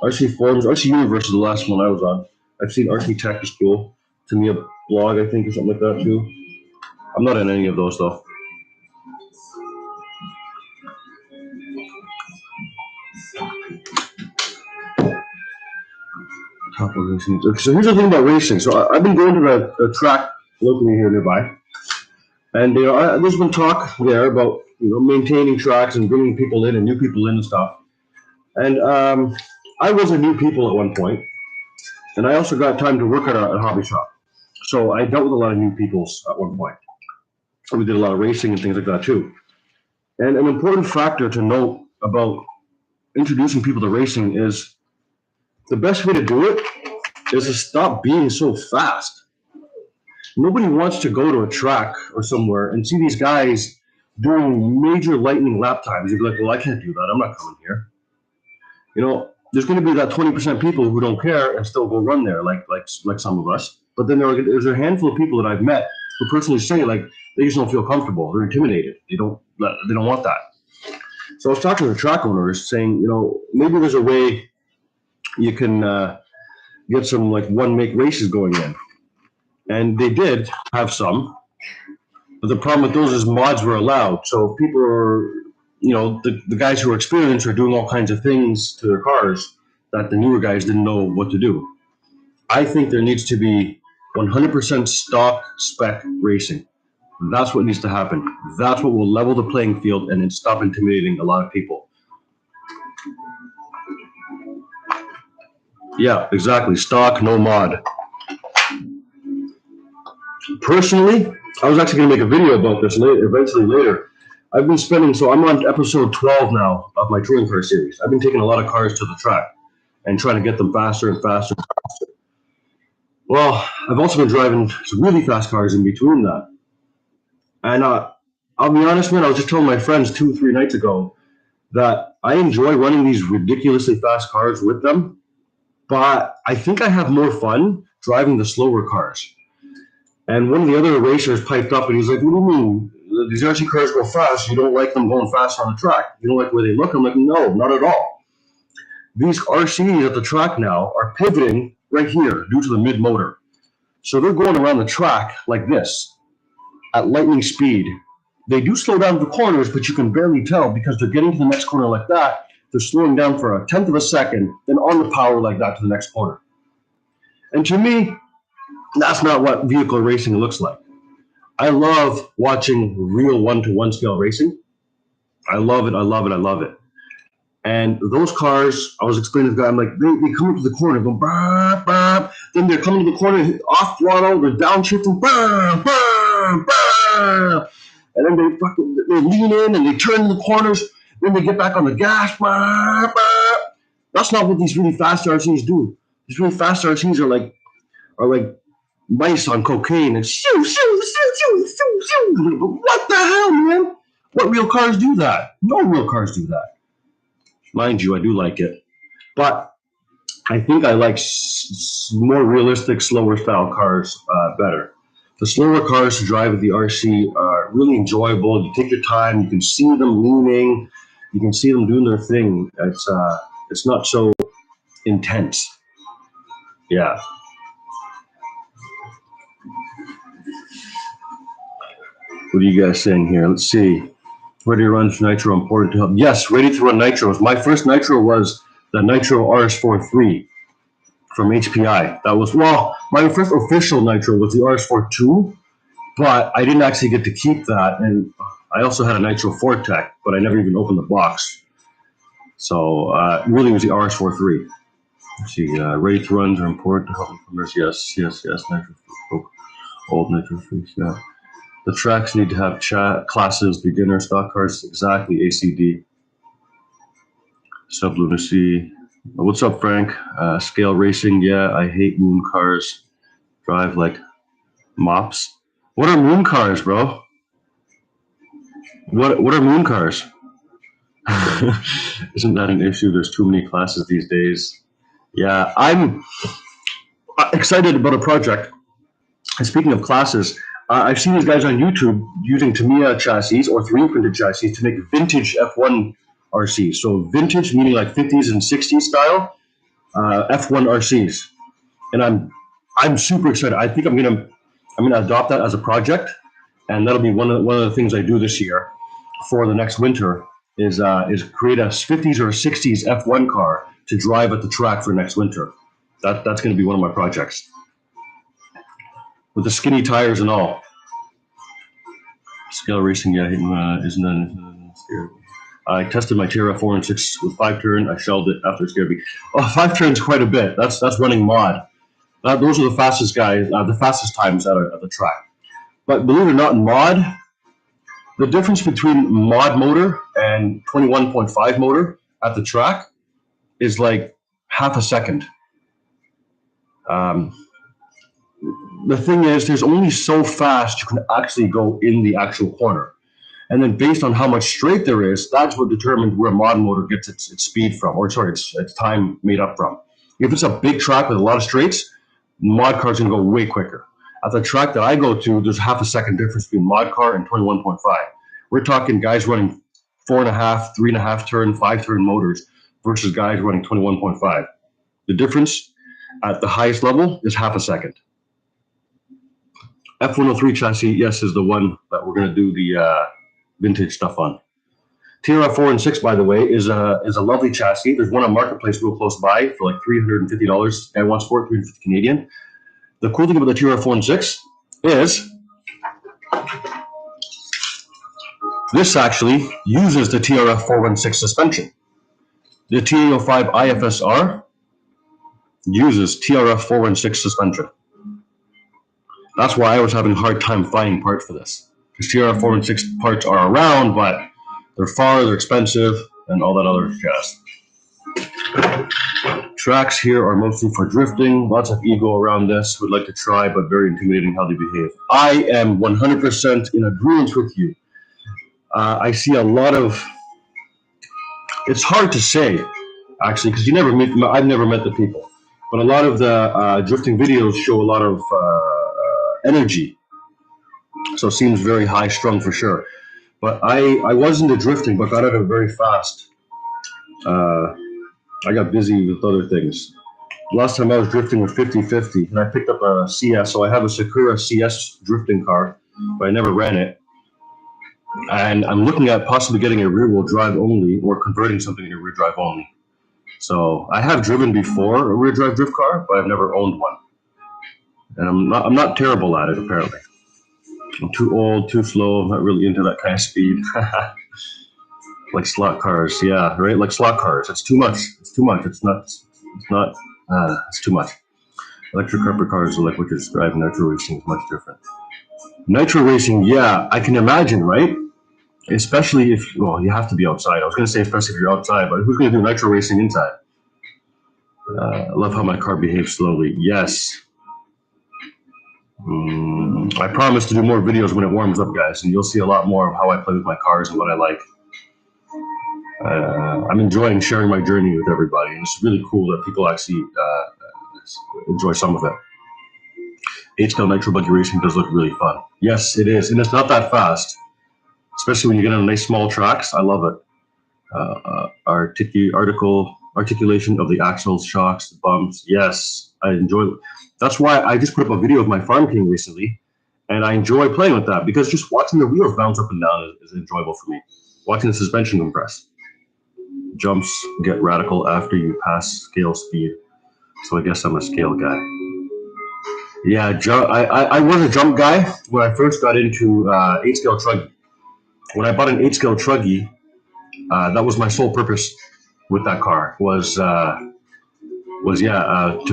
RC Forums, RC Universe is the last one I was on. I've seen RC Tech is cool. To me, a blog, I think, or something like that too. I'm not in any of those though. Top of racing. Okay, so here's the thing about racing. So I've been going to the track locally here nearby, and there's been talk there about maintaining tracks and bringing people in and new people in and stuff. And I was a new people at one point, and I also got time to work at a hobby shop. So I dealt with a lot of new peoples at one point. We did a lot of racing and things like that too. And an important factor to note about introducing people to racing is the best way to do it is to stop being so fast. Nobody wants to go to a track or somewhere and see these guys doing major lightning lap times. You'd be like, well, I can't do that. I'm not coming here. There's going to be that 20% people who don't care and still go run there, like some of us. But then there's a handful of people that I've met who personally say like they just don't feel comfortable. They're intimidated. They don't want that. So I was talking to the track owners saying, maybe there's a way you can get some like one-make races going in. And they did have some. But the problem with those is mods were allowed. So people are, the guys who are experienced are doing all kinds of things to their cars that the newer guys didn't know what to do. I think there needs to be 100% stock spec racing. That's what needs to happen. That's what will level the playing field and then stop intimidating a lot of people. Yeah, exactly. Stock, no mod. Personally, I was actually going to make a video about this eventually later. I've been spending, so I'm on episode 12 now of my touring car series. I've been taking a lot of cars to the track and trying to get them faster and faster and faster. Well, I've also been driving some really fast cars in between that. And I'll be honest, man, I was just telling my friends 2 or 3 nights ago that I enjoy running these ridiculously fast cars with them, but I think I have more fun driving the slower cars. And one of the other racers piped up and he's like, what do you mean? These RC cars go fast. You don't like them going fast on the track. You don't like the way they look? I'm like, no, not at all. These RCs at the track now are pivoting right here due to the mid motor. So they're going around the track like this at lightning speed. They do slow down the corners, but you can barely tell because they're getting to the next corner like that. They're slowing down for a tenth of a second, then on the power like that to the next corner. And to me, that's not what vehicle racing looks like. I love watching real one-to-one scale racing. I love it, I love it, I love it. And those cars, I was explaining to the guy, I'm like, they come into the corner, go bah, bah. Then they're coming to the corner, off throttle, they're downshifting, bah, bah, bah. And then they lean in and they turn the corners, then they get back on the gas, bah, bah. That's not what these really fast RCs do. These really fast RCs are like mice on cocaine and shoo, shoo, shoo, shoo, shoo, shoo. What the hell, man? What real cars do that? No real cars do that. Mind you, I do like it. But I think I like more realistic, slower style cars better. The slower cars to drive with the RC are really enjoyable. You take your time. You can see them leaning. You can see them doing their thing. It's not so intense. Yeah. What are you guys saying here? Let's see. Ready to run Nitro important to help? Yes, ready to run Nitros. My first Nitro was the Nitro RS43 from HPI. That was, well, my first official Nitro was the RS42, but I didn't actually get to keep that. And I also had a Nitro Fortec, but I never even opened the box. So really it was the RS43. Let's see, ready to runs are important to help newcomers. Yes, Nitro, old Nitro freaks, yeah. The tracks need to have classes, beginner, stock cars, exactly, ACD. Sub Lunacy. What's up, Frank? Scale racing, yeah, I hate moon cars. Drive like mops. What are moon cars, bro? What are moon cars? Isn't that an issue? There's too many classes these days. Yeah, I'm excited about a project. And speaking of classes, I've seen these guys on YouTube using Tamiya chassis or 3D printed chassis to make vintage F1 RCs. So vintage meaning like 50s and 60s style F1 RCs, and I'm super excited. I think I'm gonna adopt that as a project, and that'll be one of the things I do this year for the next winter is create a 50s or 60s F1 car to drive at the track for next winter. That's going to be one of my projects. With the skinny tires and all. Scale racing, yeah, isn't that scary? I tested my TRF 4 and 6 with 5-turn. I shelled it after it scared me. Oh, 5 turns quite a bit. That's running mod. Those are the fastest guys, the fastest times at the track. But believe it or not, in mod, the difference between mod motor and 21.5 motor at the track is like half a second. The thing is, there's only so fast you can actually go in the actual corner. And then based on how much straight there is, that's what determines where a mod motor gets its speed from, or sorry, its time made up from. If it's a big track with a lot of straights, mod car's gonna go way quicker. At the track that I go to, there's half a second difference between mod car and 21.5. We're talking guys running 4.5, 3.5 turn, 5-turn motors versus guys running 21.5. The difference at the highest level is half a second. F103 chassis, yes, is the one that we're going to do the vintage stuff on. TRF 4 and 6, by the way, is a lovely chassis. There's one on Marketplace real close by for like $350. Guy wants for it, $350 Canadian. The cool thing about the TRF 4 and 6 is this actually uses the TRF 416 suspension. The TA05 IFSR uses TRF 416 suspension. That's why I was having a hard time finding parts for this. Because TR4 and 6 parts are around, but they're far, they're expensive, and all that other jazz. Tracks here are mostly for drifting. Lots of ego around this. Would like to try, but very intimidating how they behave. I am 100% in agreement with you. I see a lot of... It's hard to say, actually, because I've never met the people. But a lot of the drifting videos show a lot of energy. So it seems very high strung for sure. But I was into drifting, but got out of it very fast. I got busy with other things. Last time I was drifting with 50/50, and I picked up a CS. So I have a Sakura CS drifting car, but I never ran it. And I'm looking at possibly getting a rear-wheel drive only, or converting something into rear drive only. So I have driven before a rear drive drift car, but I've never owned one. And I'm not terrible at it, apparently. I'm too old, too slow. I'm not really into that kind of speed. Like slot cars, yeah, right? Like slot cars. It's too much. It's too much. It's too much. Electric hypercars are like what you're describing. Nitro racing is much different. Nitro racing, yeah, I can imagine, right? Especially if, well, you have to be outside. I was going to say especially if you're outside, but who's going to do nitro racing inside? I love how my car behaves slowly. Yes. I promise to do more videos when it warms up, guys, and you'll see a lot more of how I play with my cars and what I like. I'm enjoying sharing my journey with everybody, and it's really cool that people actually enjoy some of it. 8-scale nitro buggy racing does look really fun. Yes, it is, and it's not that fast, especially when you get on nice small tracks. I love it. Articulation of the axles, shocks, bumps. Yes, I enjoy it. That's why I just put up a video of my Farm King recently, and I enjoy playing with that because just watching the wheels bounce up and down is enjoyable for me. Watching the suspension compress. Jumps get radical after you pass scale speed. So I guess I'm a scale guy. Yeah, I was a jump guy when I first got into 8-scale truggy. When I bought an 8-scale truggy, that was my sole purpose with that car, was to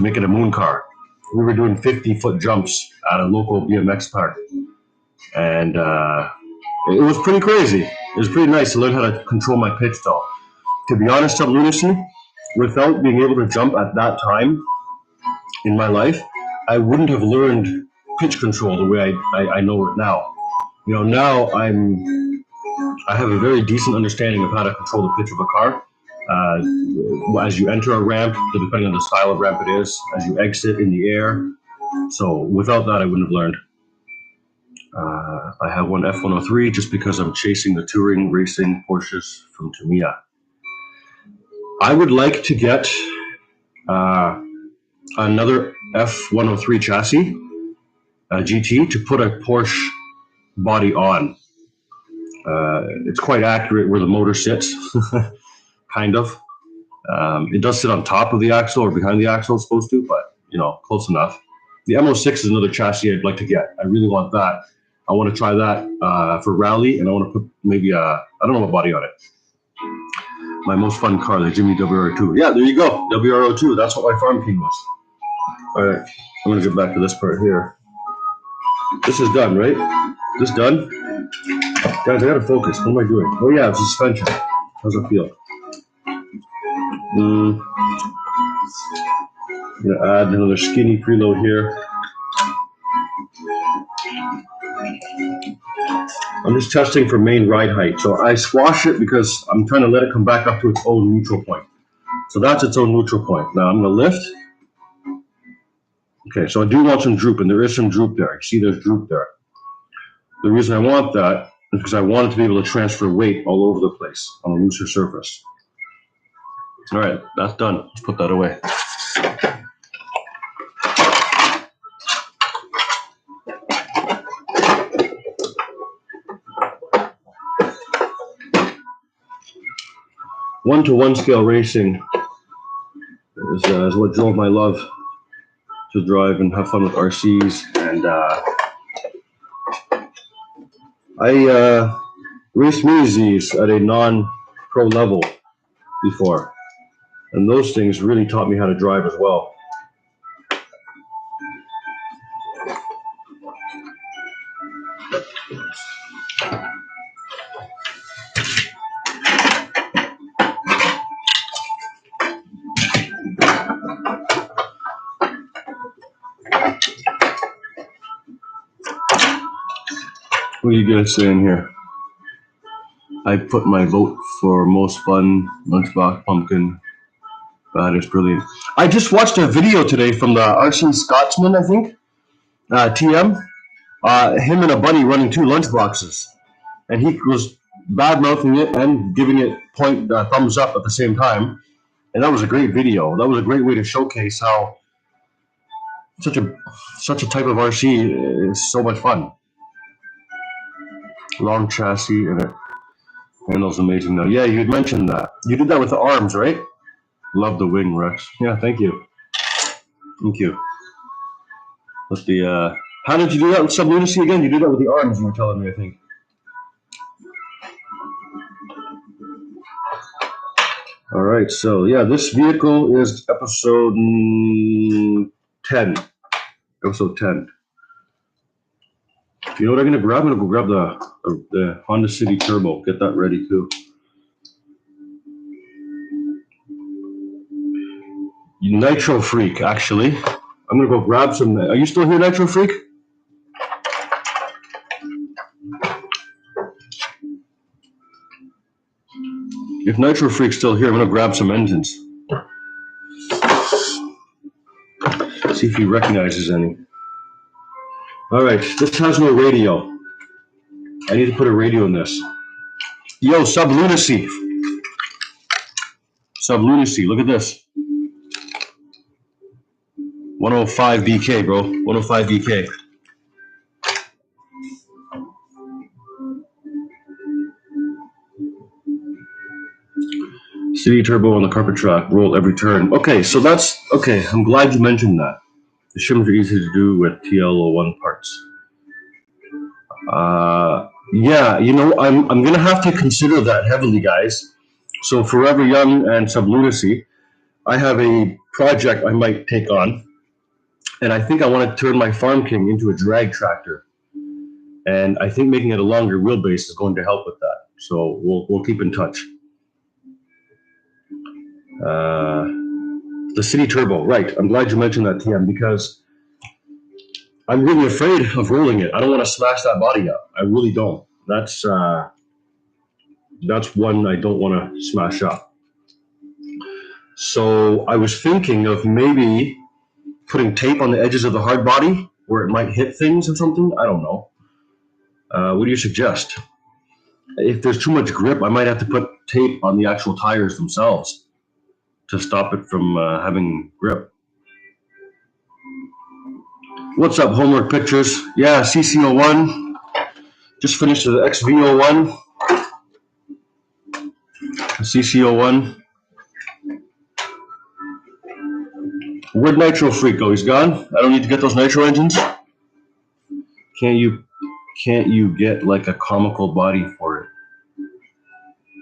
make it a moon car. We were doing 50-foot jumps at a local BMX park. And it was pretty crazy. It was pretty nice to learn how to control my pitch though. To be honest, some lunacy, without being able to jump at that time in my life, I wouldn't have learned pitch control the way I know it now. You know, now I have a very decent understanding of how to control the pitch of a car. As you enter a ramp, depending on the style of ramp it is, as you exit in the air. So without that, I wouldn't have learned. I have one F103 just because I'm chasing the touring racing Porsches from Tamiya. I would like to get another F103 chassis, a GT, to put a Porsche body on. It's quite accurate where the motor sits, kind of. It does sit on top of the axle or behind the axle, it's supposed to, but, you know, close enough. The MO6 is another chassis I'd like to get. I really want that. I want to try that for rally, and I want to put maybe I don't know what body on it. My most fun car, the Jimmy WR02. Yeah, there you go, WR02. That's what my Farm King was. All right, I'm going to get back to this part here. This is done, right? This done? Guys, I got to focus. What am I doing? Oh, yeah, it's suspension. How's it feel? I'm going to add another skinny preload here. I'm just testing for main ride height. So I squash it because I'm trying to let it come back up to its own neutral point. So that's its own neutral point. Now I'm going to lift. Okay, so I do want some droop, and there is some droop there. You see there's droop there. The reason I want that is because I want it to be able to transfer weight all over the place on a looser surface. All right, that's done. Let's put that away. One-to-one scale racing is what drove my love to drive and have fun with RCs. And I raced mini-Zs at a non-pro level before. And those things really taught me how to drive as well. What are you guys saying here? I put my vote for most fun lunchbox pumpkin. That is brilliant. I just watched a video today from the RC Scotsman, I think, TM. Him and a buddy running 2 lunchboxes, and he was bad mouthing it and giving it thumbs up at the same time. And that was a great video. That was a great way to showcase how such a type of RC is so much fun. Long chassis and it handles amazing though. Yeah, you had mentioned that. You did that with the arms, right? Love the wing, Rex. Yeah, thank you. Thank you. With the how did you do that with Sublunacy again? You did that with the arms, you were telling me, I think. All right, so yeah, this vehicle is episode 10. Episode 10. You know what I'm gonna grab? I'm gonna go grab the Honda City Turbo. Get that ready too. Nitro Freak, actually. I'm gonna go grab some. Are you still here, Nitro Freak? If Nitro Freak's still here, I'm gonna grab some engines. See if he recognizes any. All right, this has no radio. I need to put a radio in this. Yo, Sublunacy. Sublunacy, look at this. 105 BK, bro. 105 BK. City Turbo on the carpet track, roll every turn. Okay, so that's okay. I'm glad you mentioned that. The shims are easy to do with TL01 parts. Yeah, you know, I'm gonna have to consider that heavily, guys. So Forever Young and Sublunacy, I have a project I might take on, and I think I want to turn my Farm King into a drag tractor, and I think making it a longer wheelbase is going to help with that. So we'll keep in touch. The City Turbo, right? I'm glad you mentioned that, TM, because I'm really afraid of rolling it. I don't want to smash that body up. I really don't. That's one I don't want to smash up. So I was thinking of maybe putting tape on the edges of the hard body where it might hit things or something. I don't know. What do you suggest? If there's too much grip, I might have to put tape on the actual tires themselves to stop it from having grip. What's up, Homework Pictures? Yeah, CC01. Just finished the XV01. CC01. Where'd Nitro Freak go? He's gone? I don't need to get those nitro engines? Can't you get like a comical body for it?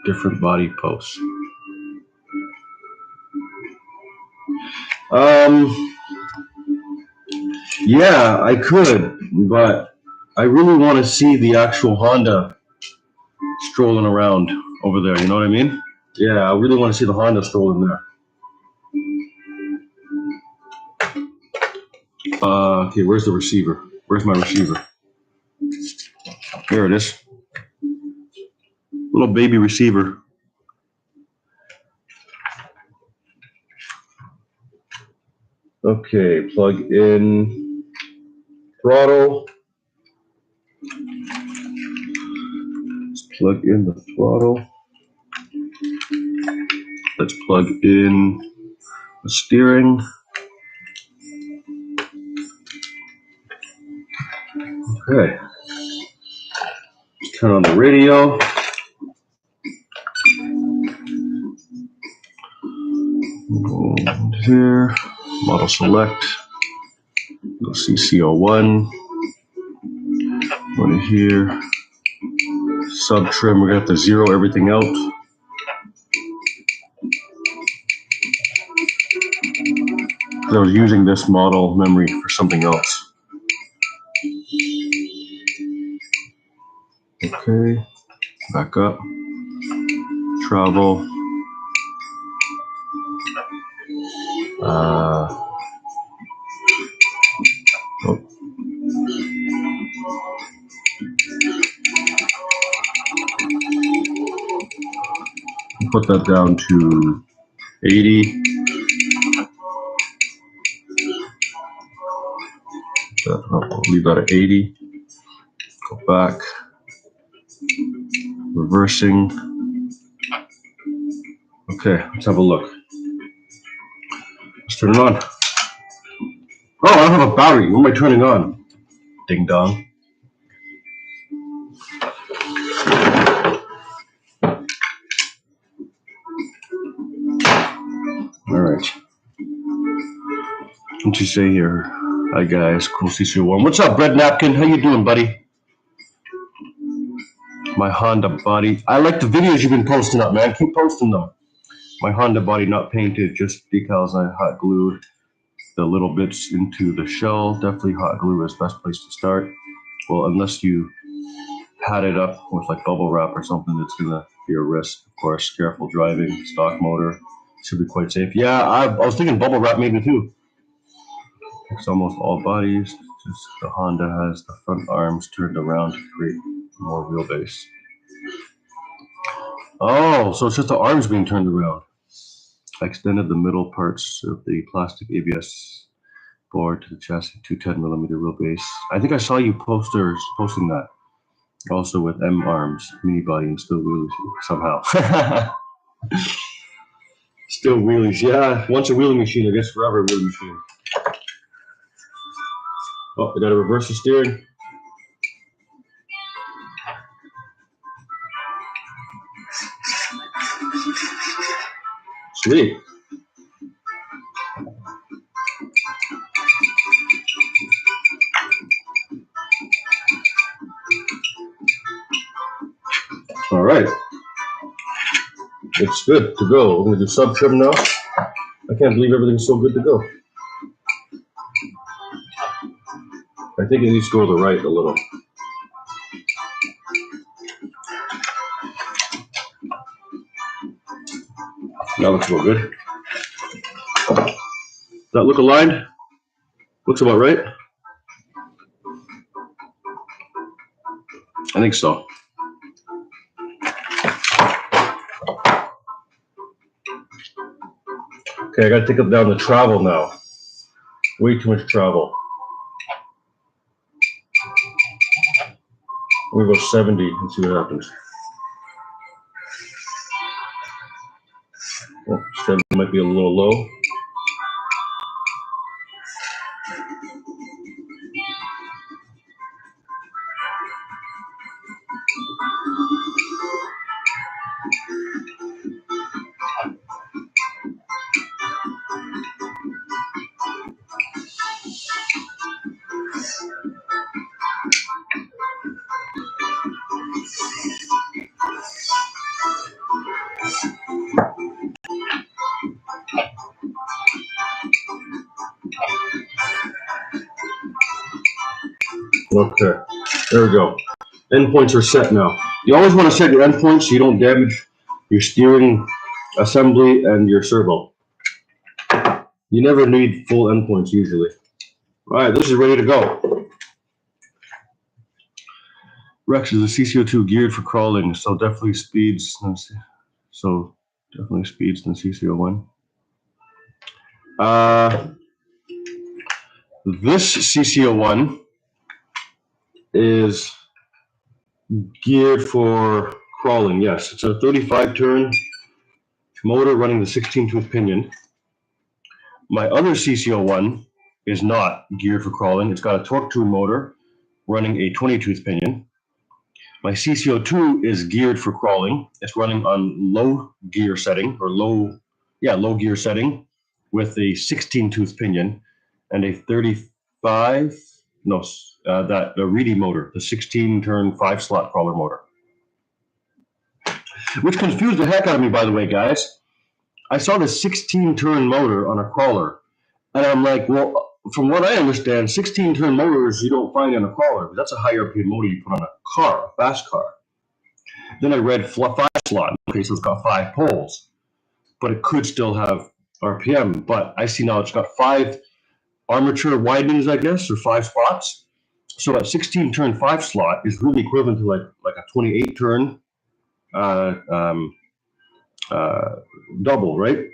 Different body posts. Yeah, I could, but I really want to see the actual Honda strolling around over there, you know what I mean? Yeah, I really want to see the Honda strolling there. Okay, where's the receiver? Where's my receiver? There it is. Little baby receiver. Okay, plug in throttle. Let's plug in the throttle. Let's plug in the steering. Okay. Turn on the radio. Go here. Model select. Go CC01. Go to here. Sub trim. We're gonna have to zero everything out. I was using this model memory for something else. Okay, back up, travel. Put that down to 80. I'll leave that at 80. Go back, reversing. Okay, let's have a look. Let's turn it on. Oh, I don't have a battery. What am I turning on? Ding dong. All right. What you say here? Hi guys, cool CC1. What's up, Bread Napkin? How you doing, buddy? My Honda body. I like the videos you've been posting up, man. Keep posting them. My Honda body not painted, just decals. I hot glued the little bits into the shell. Definitely hot glue is best place to start. Well, unless you pat it up with like bubble wrap or something, it's gonna be a risk. Of course, careful driving. Stock motor should be quite safe. Yeah, I was thinking bubble wrap maybe too. It's almost all bodies. Just the Honda has the front arms turned around to create more wheelbase. Oh, so it's just the arms being turned around. I extended the middle parts of the plastic ABS board to the chassis 210mm wheelbase. I think I saw you posting that. Also with M arms, mini body, and still wheelies somehow. Still wheelies, yeah. Once a wheeling machine, I guess forever a wheeling machine. Oh, I gotta reverse the steering. Sweet. All right. It's good to go. We're gonna do sub trim now. I can't believe everything's so good to go. I think it needs to go to the right a little. That looks about good. Does that look aligned? Looks about right. I think so. Okay, I gotta take up down the travel now. Way too much travel. I'm gonna go 70 and see what happens. Oh, 70 might be a little low. Okay, there we go. Endpoints are set now. You always want to set your endpoints so you don't damage your steering assembly and your servo. You never need full endpoints usually. All right, this is ready to go. Rex is a CC02 geared for crawling, so definitely speeds than CC01. This CC01 is geared for crawling. Yes, it's a 35 turn motor running the 16-tooth pinion. My other CC01 is not geared for crawling. It's got a torque tune motor running a 20-tooth pinion. My CC02 is geared for crawling. It's running on low gear setting low gear setting with a 16-tooth pinion and a 35, the Reedy motor, the 16-turn 5-slot crawler motor. Which confused the heck out of me, by the way, guys. I saw the 16-turn motor on a crawler, and I'm like, well, from what I understand, 16-turn motors you don't find in a crawler. That's a high RPM motor you put on a car, a fast car. Then I read 5 slot. Okay, so it's got 5 poles, but it could still have RPM. But I see now it's got 5 armature widenings, I guess, or 5 spots. So a 16 turn 5 slot is really equivalent to like a 28 turn double, right?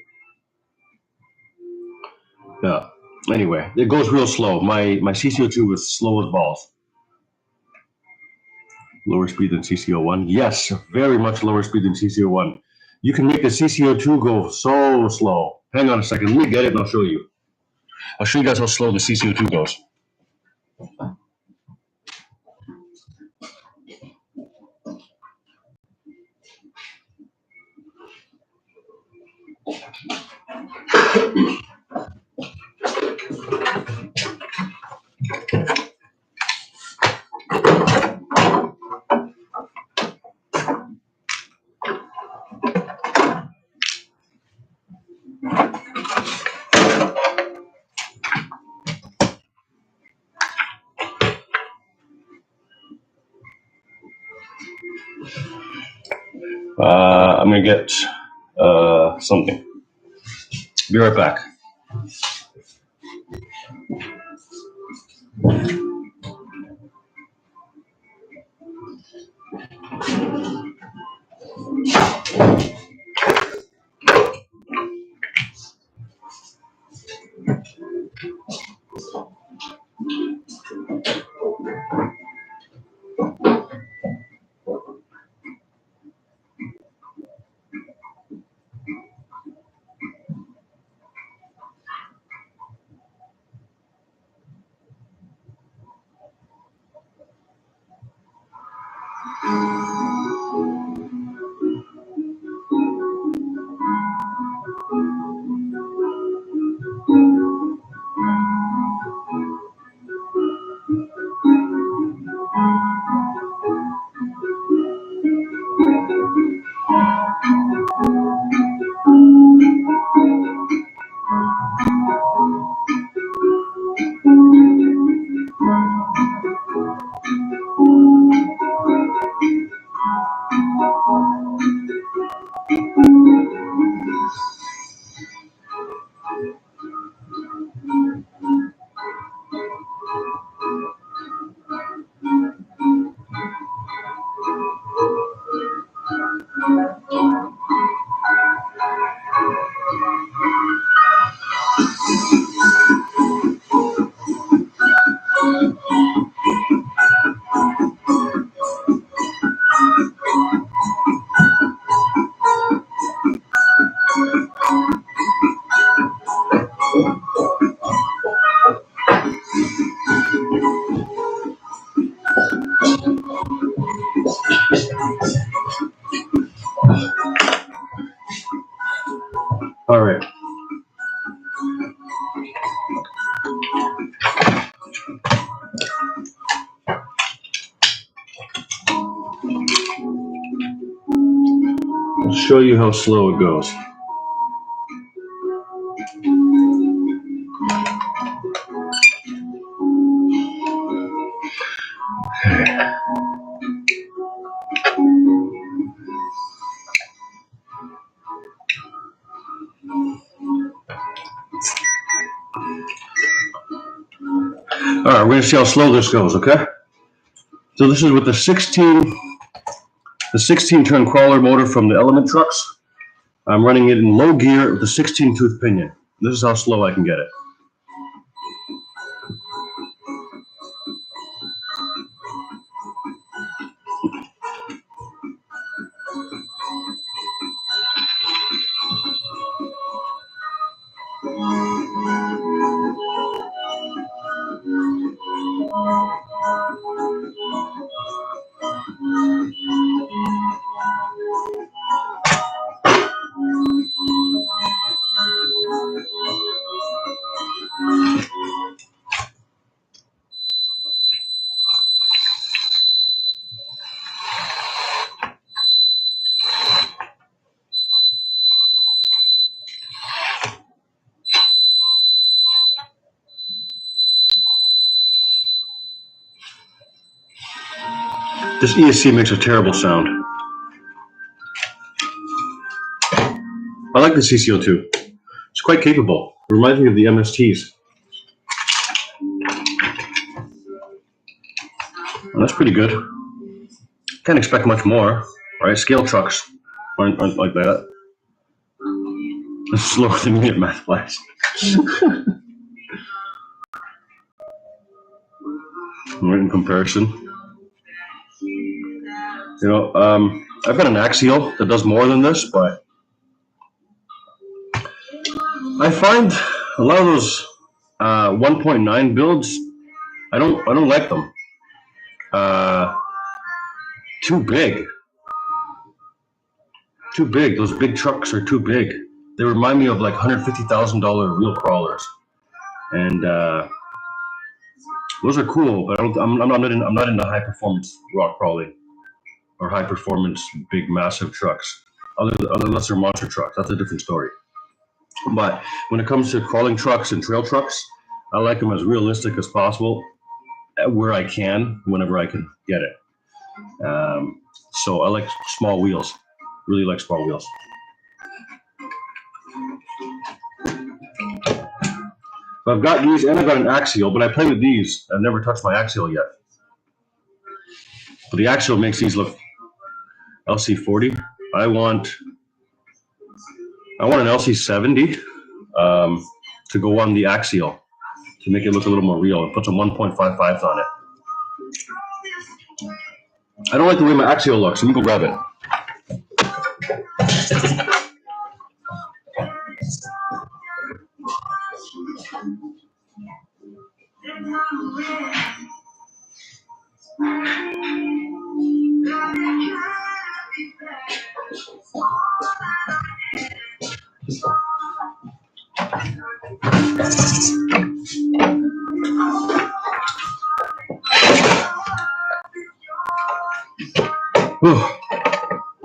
Yeah. Anyway, it goes real slow. My CCO2 was slow as balls. Lower speed than CCO1? Yes, very much lower speed than CCO1. You can make the CCO2 go so slow. Hang on a second. Let me get it and I'll show you. I'll show you guys how slow the CCO2 goes. I'm going to get something. Be right back. All right. I'll show you how slow it goes. All right, we're going to see how slow this goes, okay? So this is with the 16 turn crawler motor from the Element trucks. I'm running it in low gear with a 16 tooth pinion. This is how slow I can get it. This ESC makes a terrible sound. I like the CCO2. It's quite capable. It reminds me of the MSTs. And that's pretty good. Can't expect much more, right? Scale trucks aren't like that. It's slower than me at math class. Right, in comparison. You know, I've got an axial that does more than this, but I find a lot of those 1.9 builds, I don't like them. Too big. Too big. Those big trucks are too big. They remind me of like $150,000 wheel crawlers, and those are cool. But I'm not into high performance rock crawling or high performance big massive trucks. Unless they're monster trucks, that's a different story. But when it comes to crawling trucks and trail trucks, I like them as realistic as possible, where I can, whenever I can get it. So I like small wheels. Really like small wheels. So I've got these and I've got an axial, but I play with these. I've never touched my axial yet. But the axial makes these look LC40. I want an LC70 to go on the axial to make it look a little more real and put some 1.55s on it. I don't like the way my axial looks. Let me go grab it.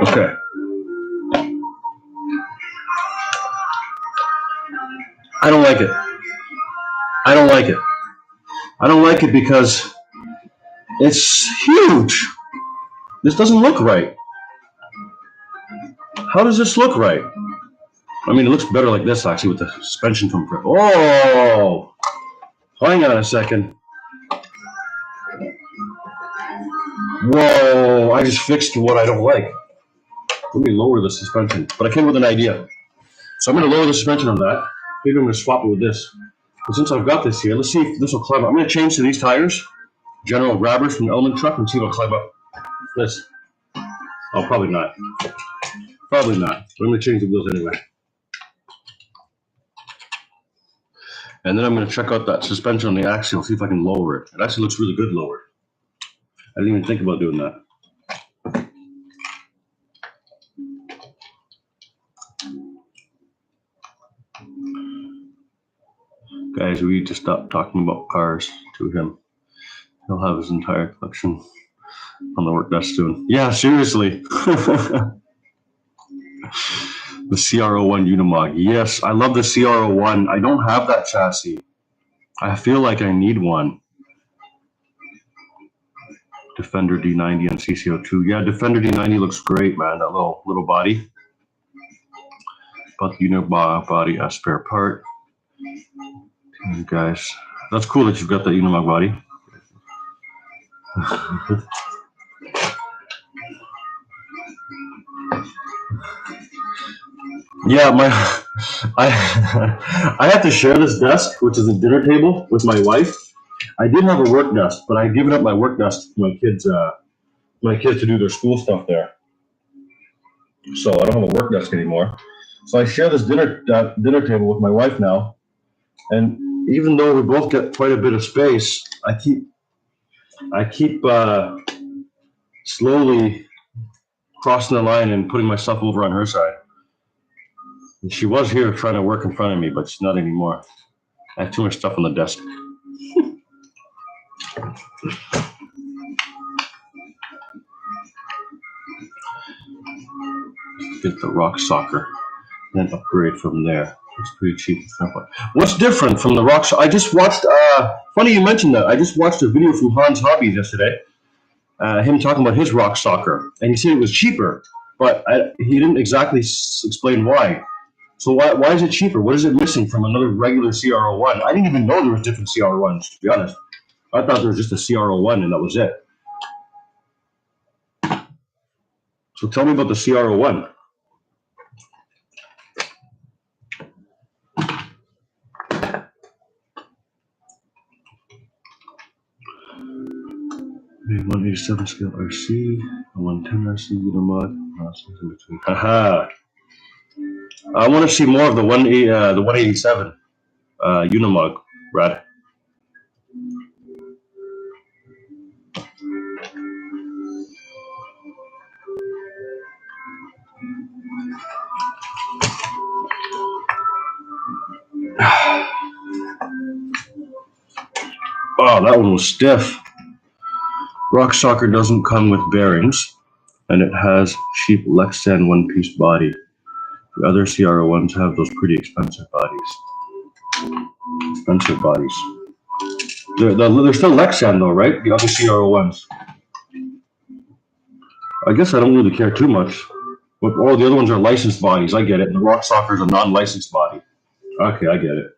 Okay. I don't like it. I don't like it. I don't like it because it's huge. This doesn't look right. How does this look right? I mean, it looks better like this, actually, with the suspension from... Oh! Hang on a second. Whoa! I just fixed what I don't like. Let me lower the suspension. But I came with an idea. So I'm going to lower the suspension on that. Maybe I'm going to swap it with this. But since I've got this here, let's see if this will climb up. I'm going to change to these tires. General grabbers from the Element truck, and see if it'll climb up. This. Oh, probably not. Probably not. But I'm going to change the wheels anyway. And then I'm going to check out that suspension on the axial, see if I can lower it. It actually looks really good lowered. I didn't even think about doing that. Guys, we need to stop talking about cars to him. He'll have his entire collection on the work desk soon. Yeah, seriously. The CR01 Unimog. Yes, I love the CR01. I don't have that chassis. I feel like I need one. Defender D90 and CCO2. Yeah, Defender D90 looks great, man. That little body. But the Unimog body as spare part. You guys, that's cool that you've got that Unimog body. Yeah, I have to share this desk, which is a dinner table, with my wife. I did have a work desk, but I've given up my work desk for my kids to do their school stuff there. So I don't have a work desk anymore. So I share this dinner table with my wife now, and even though we both get quite a bit of space, I keep slowly crossing the line and putting myself over on her side. And she was here trying to work in front of me, but she's not anymore. I have too much stuff on the desk. Get the rock soccer, then upgrade from there. It's pretty cheap. What's different from the rock? I just watched. Funny you mentioned that. I just watched a video from Hans Hobbies yesterday. Him talking about his rock soccer, and he said it was cheaper, but he didn't exactly explain why. So why is it cheaper? What is it missing from another regular CR01? I didn't even know there was different CR1s, to be honest. I thought there was just a CR01 and that was it. So tell me about the CR01. A 187 scale RC, a 110 RC Unimod. Haha. I want to see more of the 187 Unimog, Brad. Oh, that one was stiff. Rock Soccer doesn't come with bearings, and it has cheap Lexan one-piece body. The other CR1s have those pretty expensive bodies. They're still Lexan though, right? The other CR1s. I guess I don't really care too much. But all the other ones are licensed bodies. I get it. And the Rock Soccer is a non-licensed body. Okay, I get it.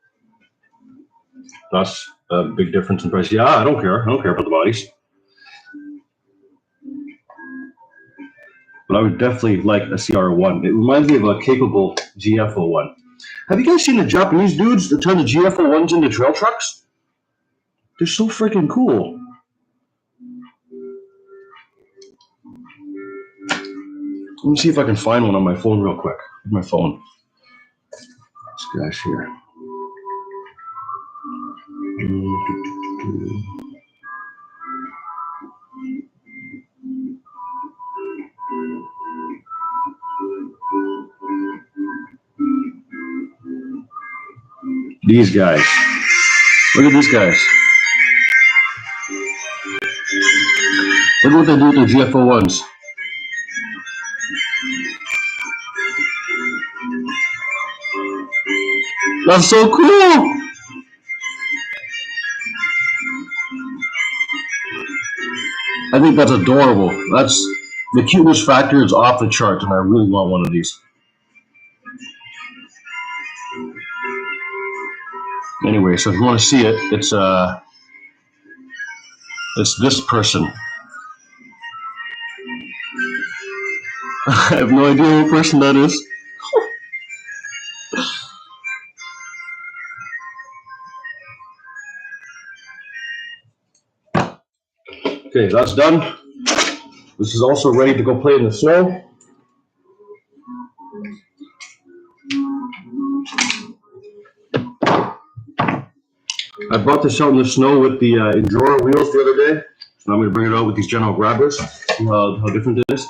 That's a big difference in price. Yeah, I don't care. I don't care about the bodies. But I would definitely like a CR1. It reminds me of a capable GF01. Have you guys seen the Japanese dudes that turn the GF01s into trail trucks? They're so freaking cool. Let me see if I can find one on my phone real quick. My phone. This guy's here. These guys. Look at these guys. Look what they do with the GF01s. That's so cool! I think that's adorable. That's the cuteness factor is off the charts, and I really want one of these. Anyway, so if you want to see it, it's this person. I have no idea what person that is. Okay, that's done. This is also ready to go play in the snow. I brought this out in the snow with the Enduro wheels the other day. So I'm going to bring it out with these General Grabbers. See how different it is.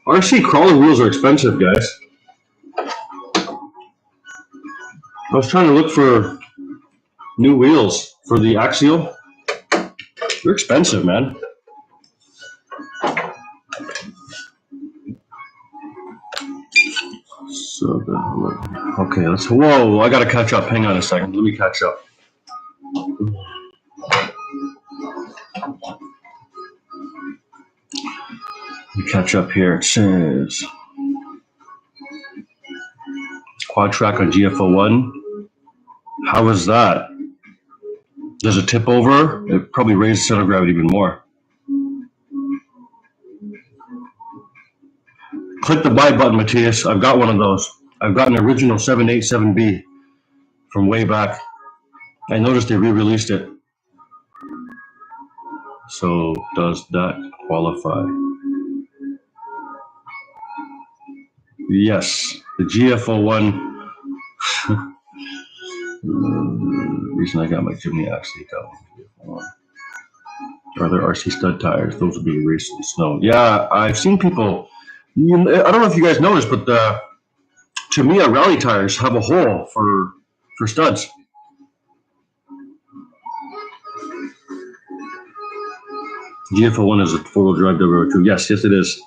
RC crawler wheels are expensive, guys. I was trying to look for new wheels for the Axial. They're expensive, man. So okay, whoa, I gotta catch up. Hang on a second. Let me catch up. Let me catch up here. It says quad track on GF01. How is that? Does it tip over? It probably raises center of gravity even more. Click the buy button, Matthias. I've got one of those. I've got an original 787B from way back. I noticed they re-released it. So does that qualify? Yes, the GF01. Reason I got my Jimny actually got are there RC stud tires? Those will be raced in the snow. Yeah, I've seen people. I don't know if you guys noticed, but the Tamiya rally tires have a hole for studs. GF01 is a four-wheel drive W02. Yes, it is.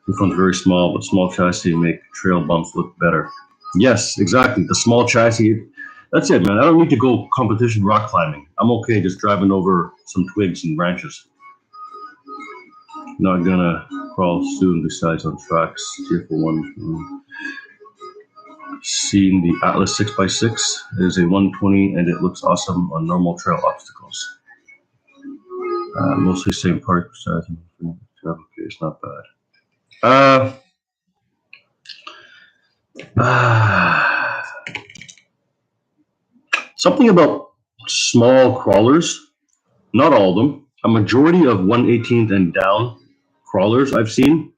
This one's very small, but small chassis make trail bumps look better. Yes, exactly. The small chassis. That's it, man. I don't need to go competition rock climbing. I'm okay just driving over some twigs and branches. Not gonna crawl soon besides on tracks. Tier for one. Seeing the Atlas 6x6 is a 120 and it looks awesome on normal trail obstacles. Mostly same part size. Okay, it's not bad. Something about small crawlers, not all of them, a majority of 1/18th and down crawlers I've seen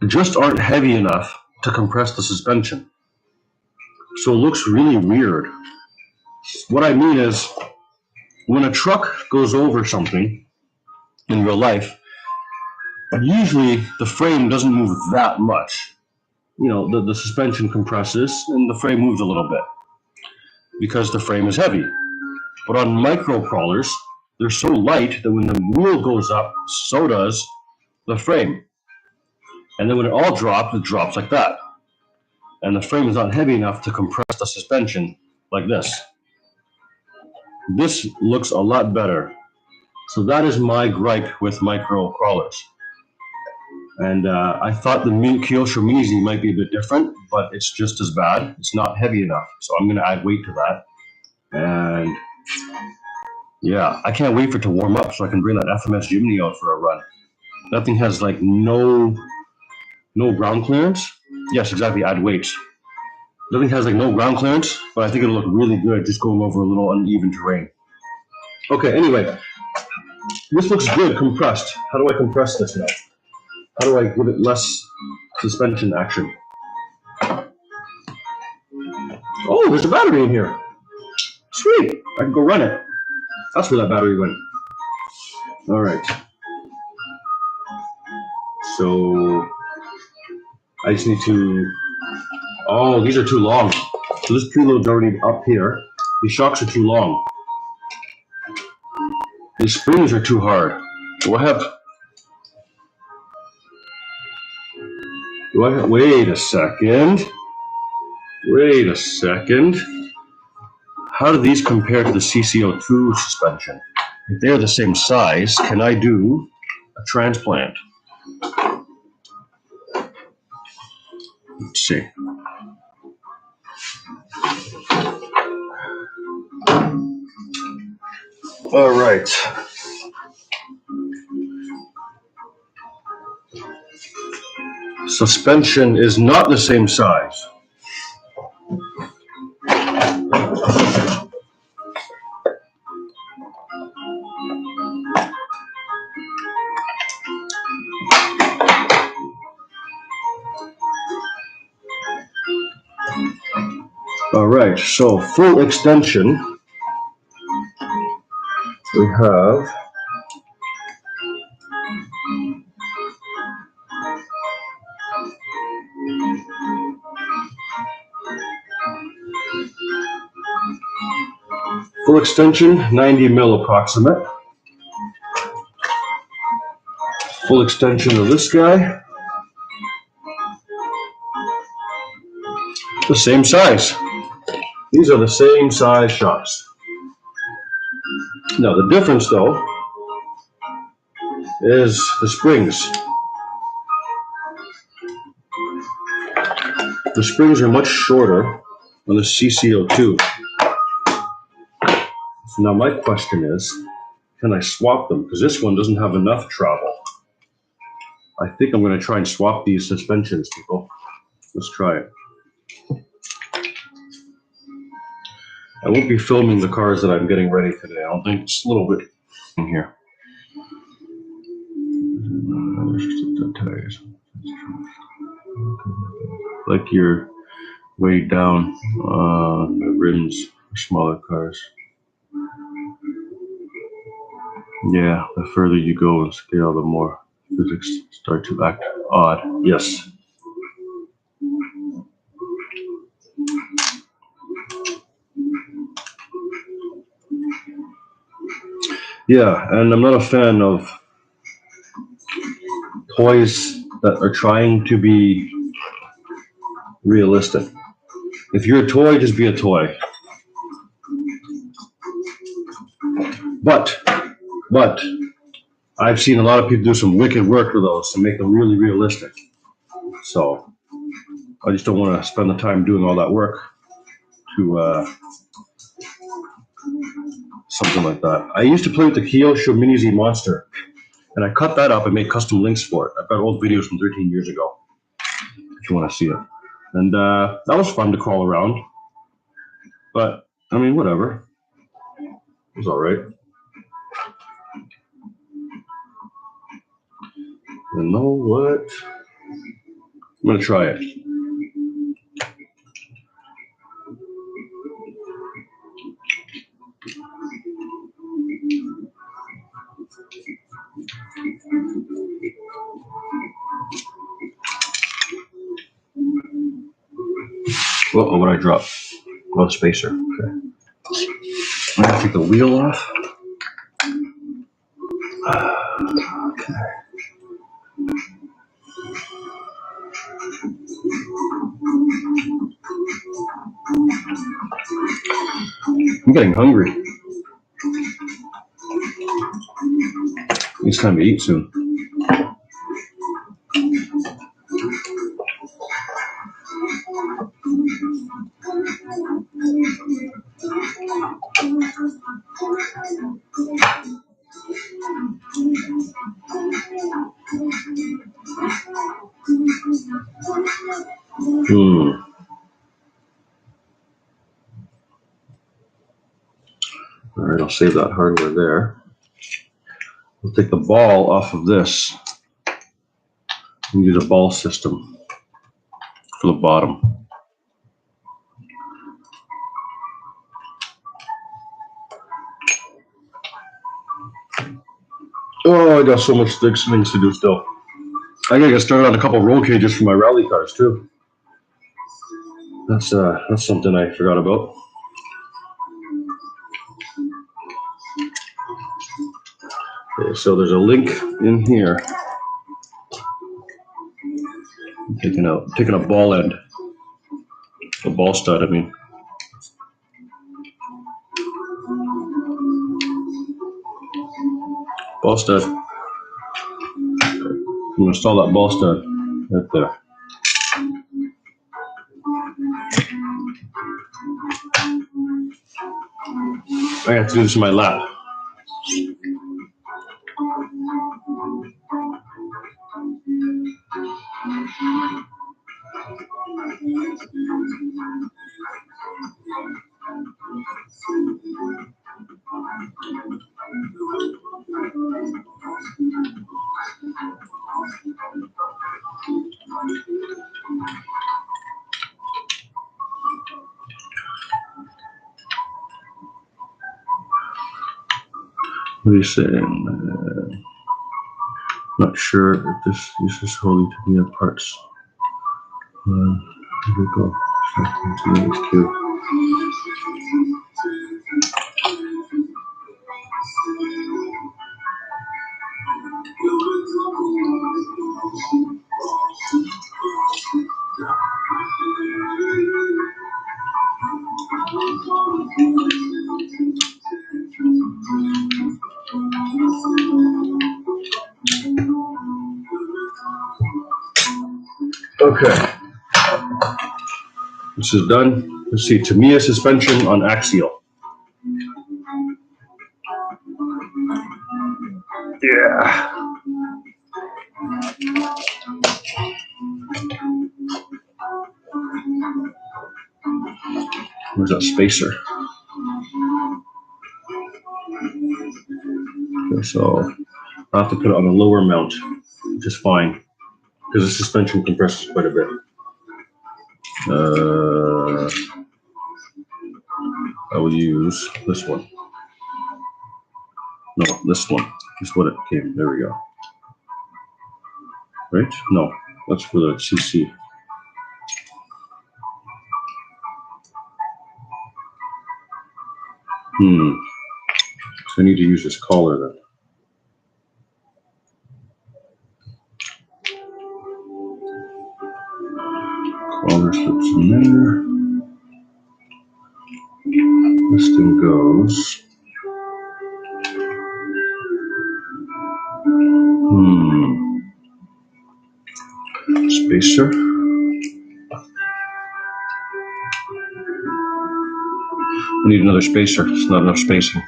just aren't heavy enough to compress the suspension. So it looks really weird. What I mean is, when a truck goes over something in real life, usually the frame doesn't move that much. You know, the suspension compresses and the frame moves a little bit because the frame is heavy. But on micro crawlers, they're so light that when the wheel goes up, so does the frame. And then when it all drops, it drops like that. And the frame is not heavy enough to compress the suspension like this. This looks a lot better. So that is my gripe with micro crawlers. And I thought the Kyosho Mini Z might be a bit different, but it's just as bad. It's not heavy enough. So I'm going to add weight to that. And yeah, I can't wait for it to warm up so I can bring that FMS Jimny out for a run. That thing has like no ground clearance. Yes, exactly, add weight. That thing has like no ground clearance, but I think it'll look really good just going over a little uneven terrain. Okay, anyway, this looks good compressed. How do I compress this now? How do I give it less suspension action? Oh, there's a battery in here. Sweet, I can go run it. That's where that battery went. All right. So I just need to, oh, these are too long. So this preload's already up here. These shocks are too long. These springs are too hard. Do I have, wait a second. Wait a second. How do these compare to the CCO2 suspension? If they're the same size, can I do a transplant? Let's see. All right. Suspension is not the same size. All right, so full extension, we have full extension, 90 mil approximate. Full extension of this guy, the same size. These are the same size shocks. Now the difference though is the springs. The springs are much shorter on the CCO2. So now my question is, can I swap them? Because this one doesn't have enough travel. I think I'm going to try and swap these suspensions, people. Let's try it. I won't be filming the cars that I'm getting ready today. I don't think it's a little bit in here. Like you're way down the rims for smaller cars. Yeah, the further you go in scale, the more physics start to act odd. Yes. Yeah, and I'm not a fan of toys that are trying to be realistic. If you're a toy, just be a toy. But I've seen a lot of people do some wicked work with those to make them really realistic. So I just don't want to spend the time doing all that work to something like that. I used to play with the Kyosho Mini Z Monster, and I cut that up and made custom links for it. I've got old videos from 13 years ago, if you want to see it. And that was fun to crawl around. But, I mean, whatever. It was all right. You know what? I'm going to try it. Oh, what did I drop? Oh, spacer. Okay. I'm going to take the wheel off. Okay. I'm getting hungry. It's time to eat soon. All right, I'll save that hardware there. We'll take the ball off of this and use a ball system for the bottom. Oh, I got so much things to do still. I gotta get started on a couple roll cages for my rally cars too. That's something I forgot about. Okay, so there's a link in here. I'm taking a ball end, a ball stud. I mean, ball stud. I'm gonna install that ball stud right there. I have to do this in my lap. What are you saying? Not sure if this uses wholly to be a parts. Here we go. Okay. This is done. Let's see, Tamiya suspension on axial. Yeah. Where's that spacer? Okay, so I have to put it on a lower mount, which is fine, because the suspension compresses quite a bit. I will use this one. No, this one is what it came. There we go. Right? No, that's for the CC. So I need to use this collar then. Collar slips in there. thing goes. Spacer. We need another spacer. It's not enough spacing.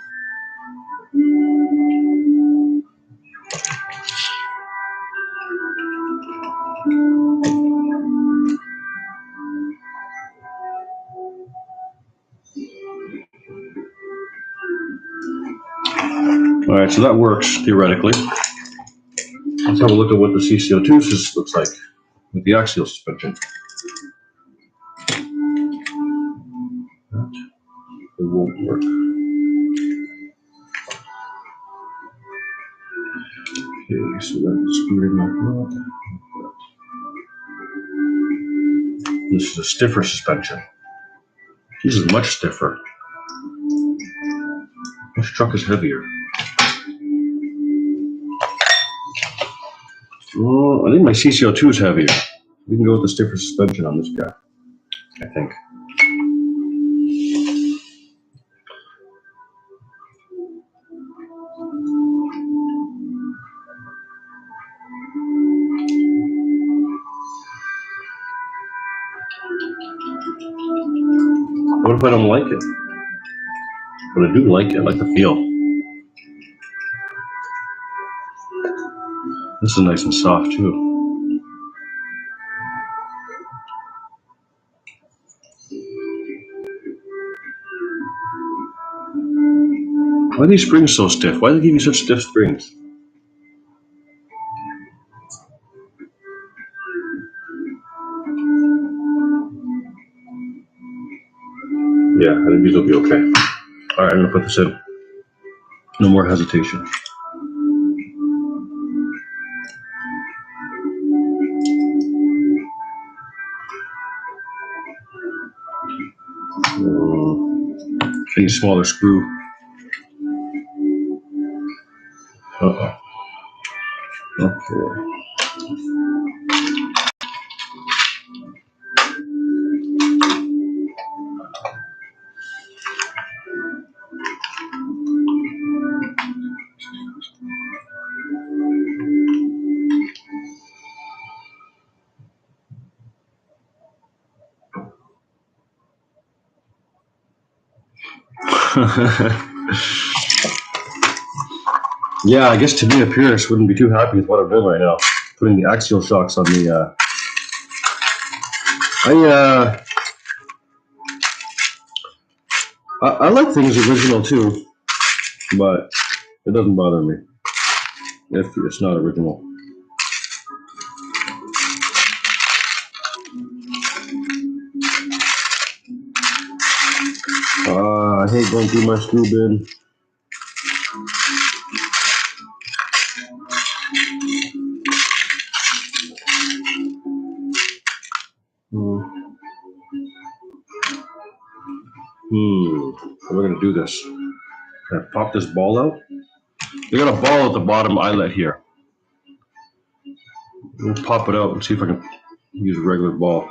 All right, so that works theoretically. Let's have a look at what the CCO2 looks like with the axial suspension. It won't work. Okay, so that's screwed in like that. This is a stiffer suspension. This is much stiffer. This truck is heavier. Well, I think my CCO2 is heavier. We can go with the stiffer suspension on this guy, I think. What if I don't like it? But I do like it. I like the feel. This is nice and soft too. Why are these springs so stiff? Why do they give you such stiff springs? Yeah, I think these will be okay. All right, I'm gonna put this in. No more hesitation. Any smaller screw. Uh-oh. Okay. Yeah, I guess to me, a purist wouldn't be too happy with what I'm doing right now. Putting the axial shocks on the. I like things original too, but it doesn't bother me if it's not original. I hate going through my screw bin. How am I gonna do this? Can I pop this ball out? They got a ball at the bottom eyelet here. We'll pop it out and see if I can use a regular ball.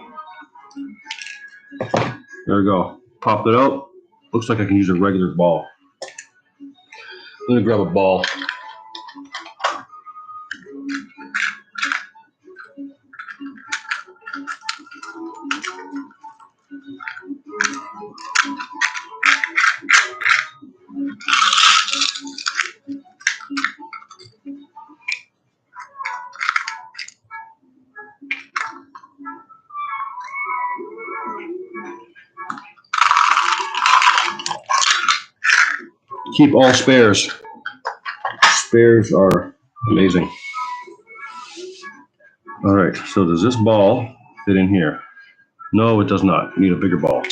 There we go. Popped it out. Looks like I can use a regular ball. I'm gonna grab a ball. Keep all spares. Spares are amazing. All right, so does this ball fit in here? No, it does not. We need a bigger ball.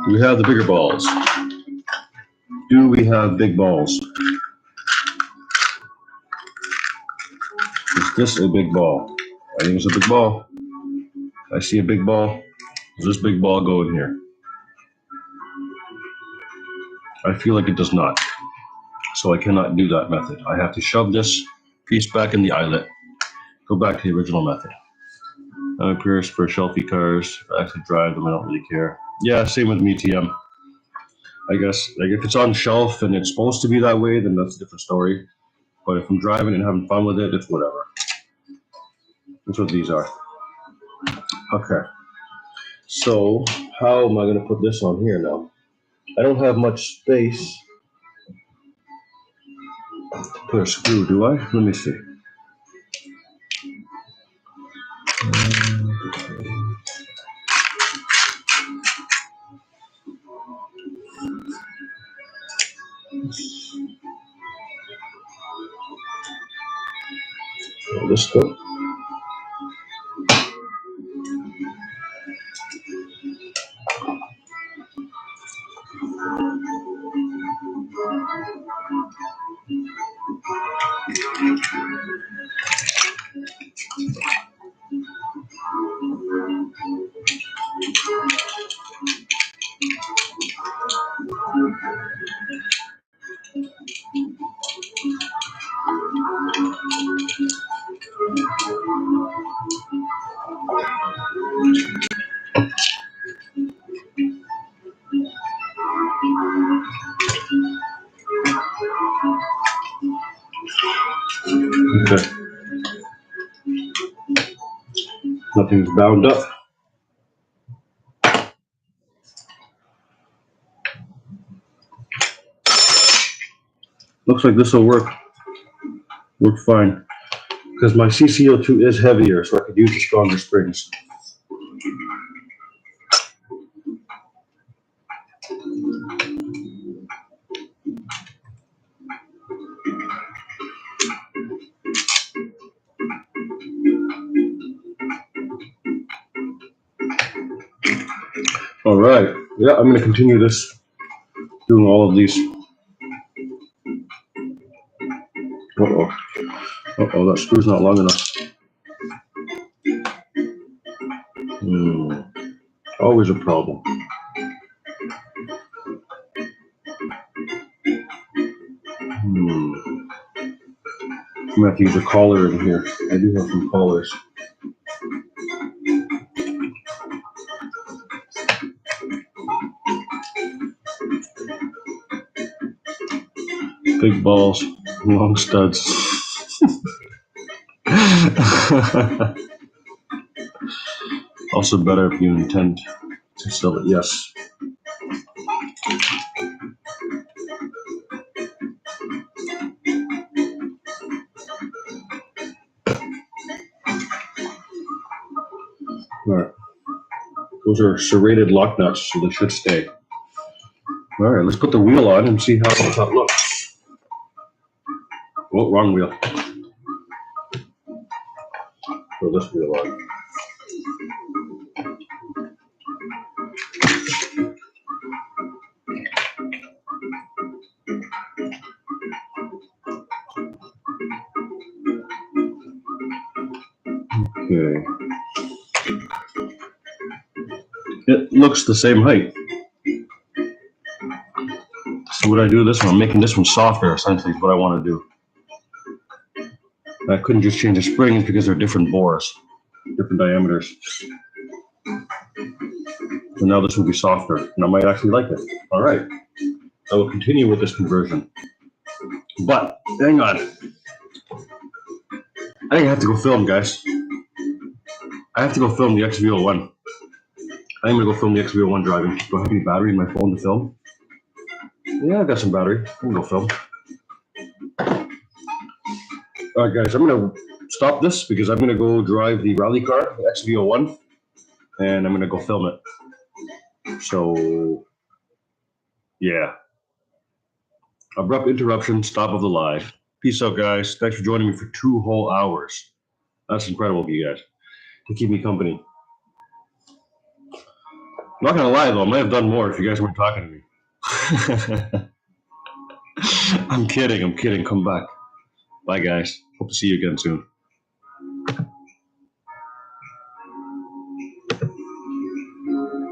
Do we have the bigger balls? Do we have big balls? Is this a big ball? I think it's a big ball. I see a big ball. Does this big ball go in here? I feel like it does not. So I cannot do that method. I have to shove this piece back in the eyelet. Go back to the original method. I'm a purist for shelfie cars. If I actually drive them, I don't really care. Yeah, same with me, TM. I guess like if it's on shelf and it's supposed to be that way, then that's a different story. But if I'm driving and having fun with it, it's whatever. That's what these are. Okay. So how am I going to put this on here now? I don't have much space to put a screw, do I? Let me see. This go. Okay. Nothing's bound up. Looks like this will work fine. Because my CCO2 is heavier, so I could use the stronger springs. All right. Yeah, I'm going to continue this, doing all of these. Uh-oh. Uh-oh, that screw's not long enough. Always a problem. I'm going to have to use a collar in here. I do have some collars. Big balls, long studs. Also better if you intend to sell it, yes. All right. Those are serrated lock nuts, so they should stay. All right, let's put the wheel on and see how that looks. Oh, wrong wheel. Throw this wheel on. Okay. It looks the same height. So what I do with this one, I'm making this one softer, essentially, is what I want to do. I couldn't just change the springs because they're different bores, different diameters. So now this will be softer, and I might actually like it. All right. I will continue with this conversion. But, hang on. I think I have to go film, guys. I have to go film the XV01. I'm going to go film the XV01 driving. Do I have any battery in my phone to film? Yeah, I've got some battery. I'm going to go film. All right, guys, I'm going to stop this because I'm going to go drive the rally car, the XV01, and I'm going to go film it. So, yeah. Abrupt interruption, stop of the live. Peace out, guys. Thanks for joining me for 2 whole hours. That's incredible of you guys to keep me company. I'm not gonna lie though, I might have done more if you guys weren't talking to me. I'm kidding. Come back. Bye, guys. Hope to see you again soon.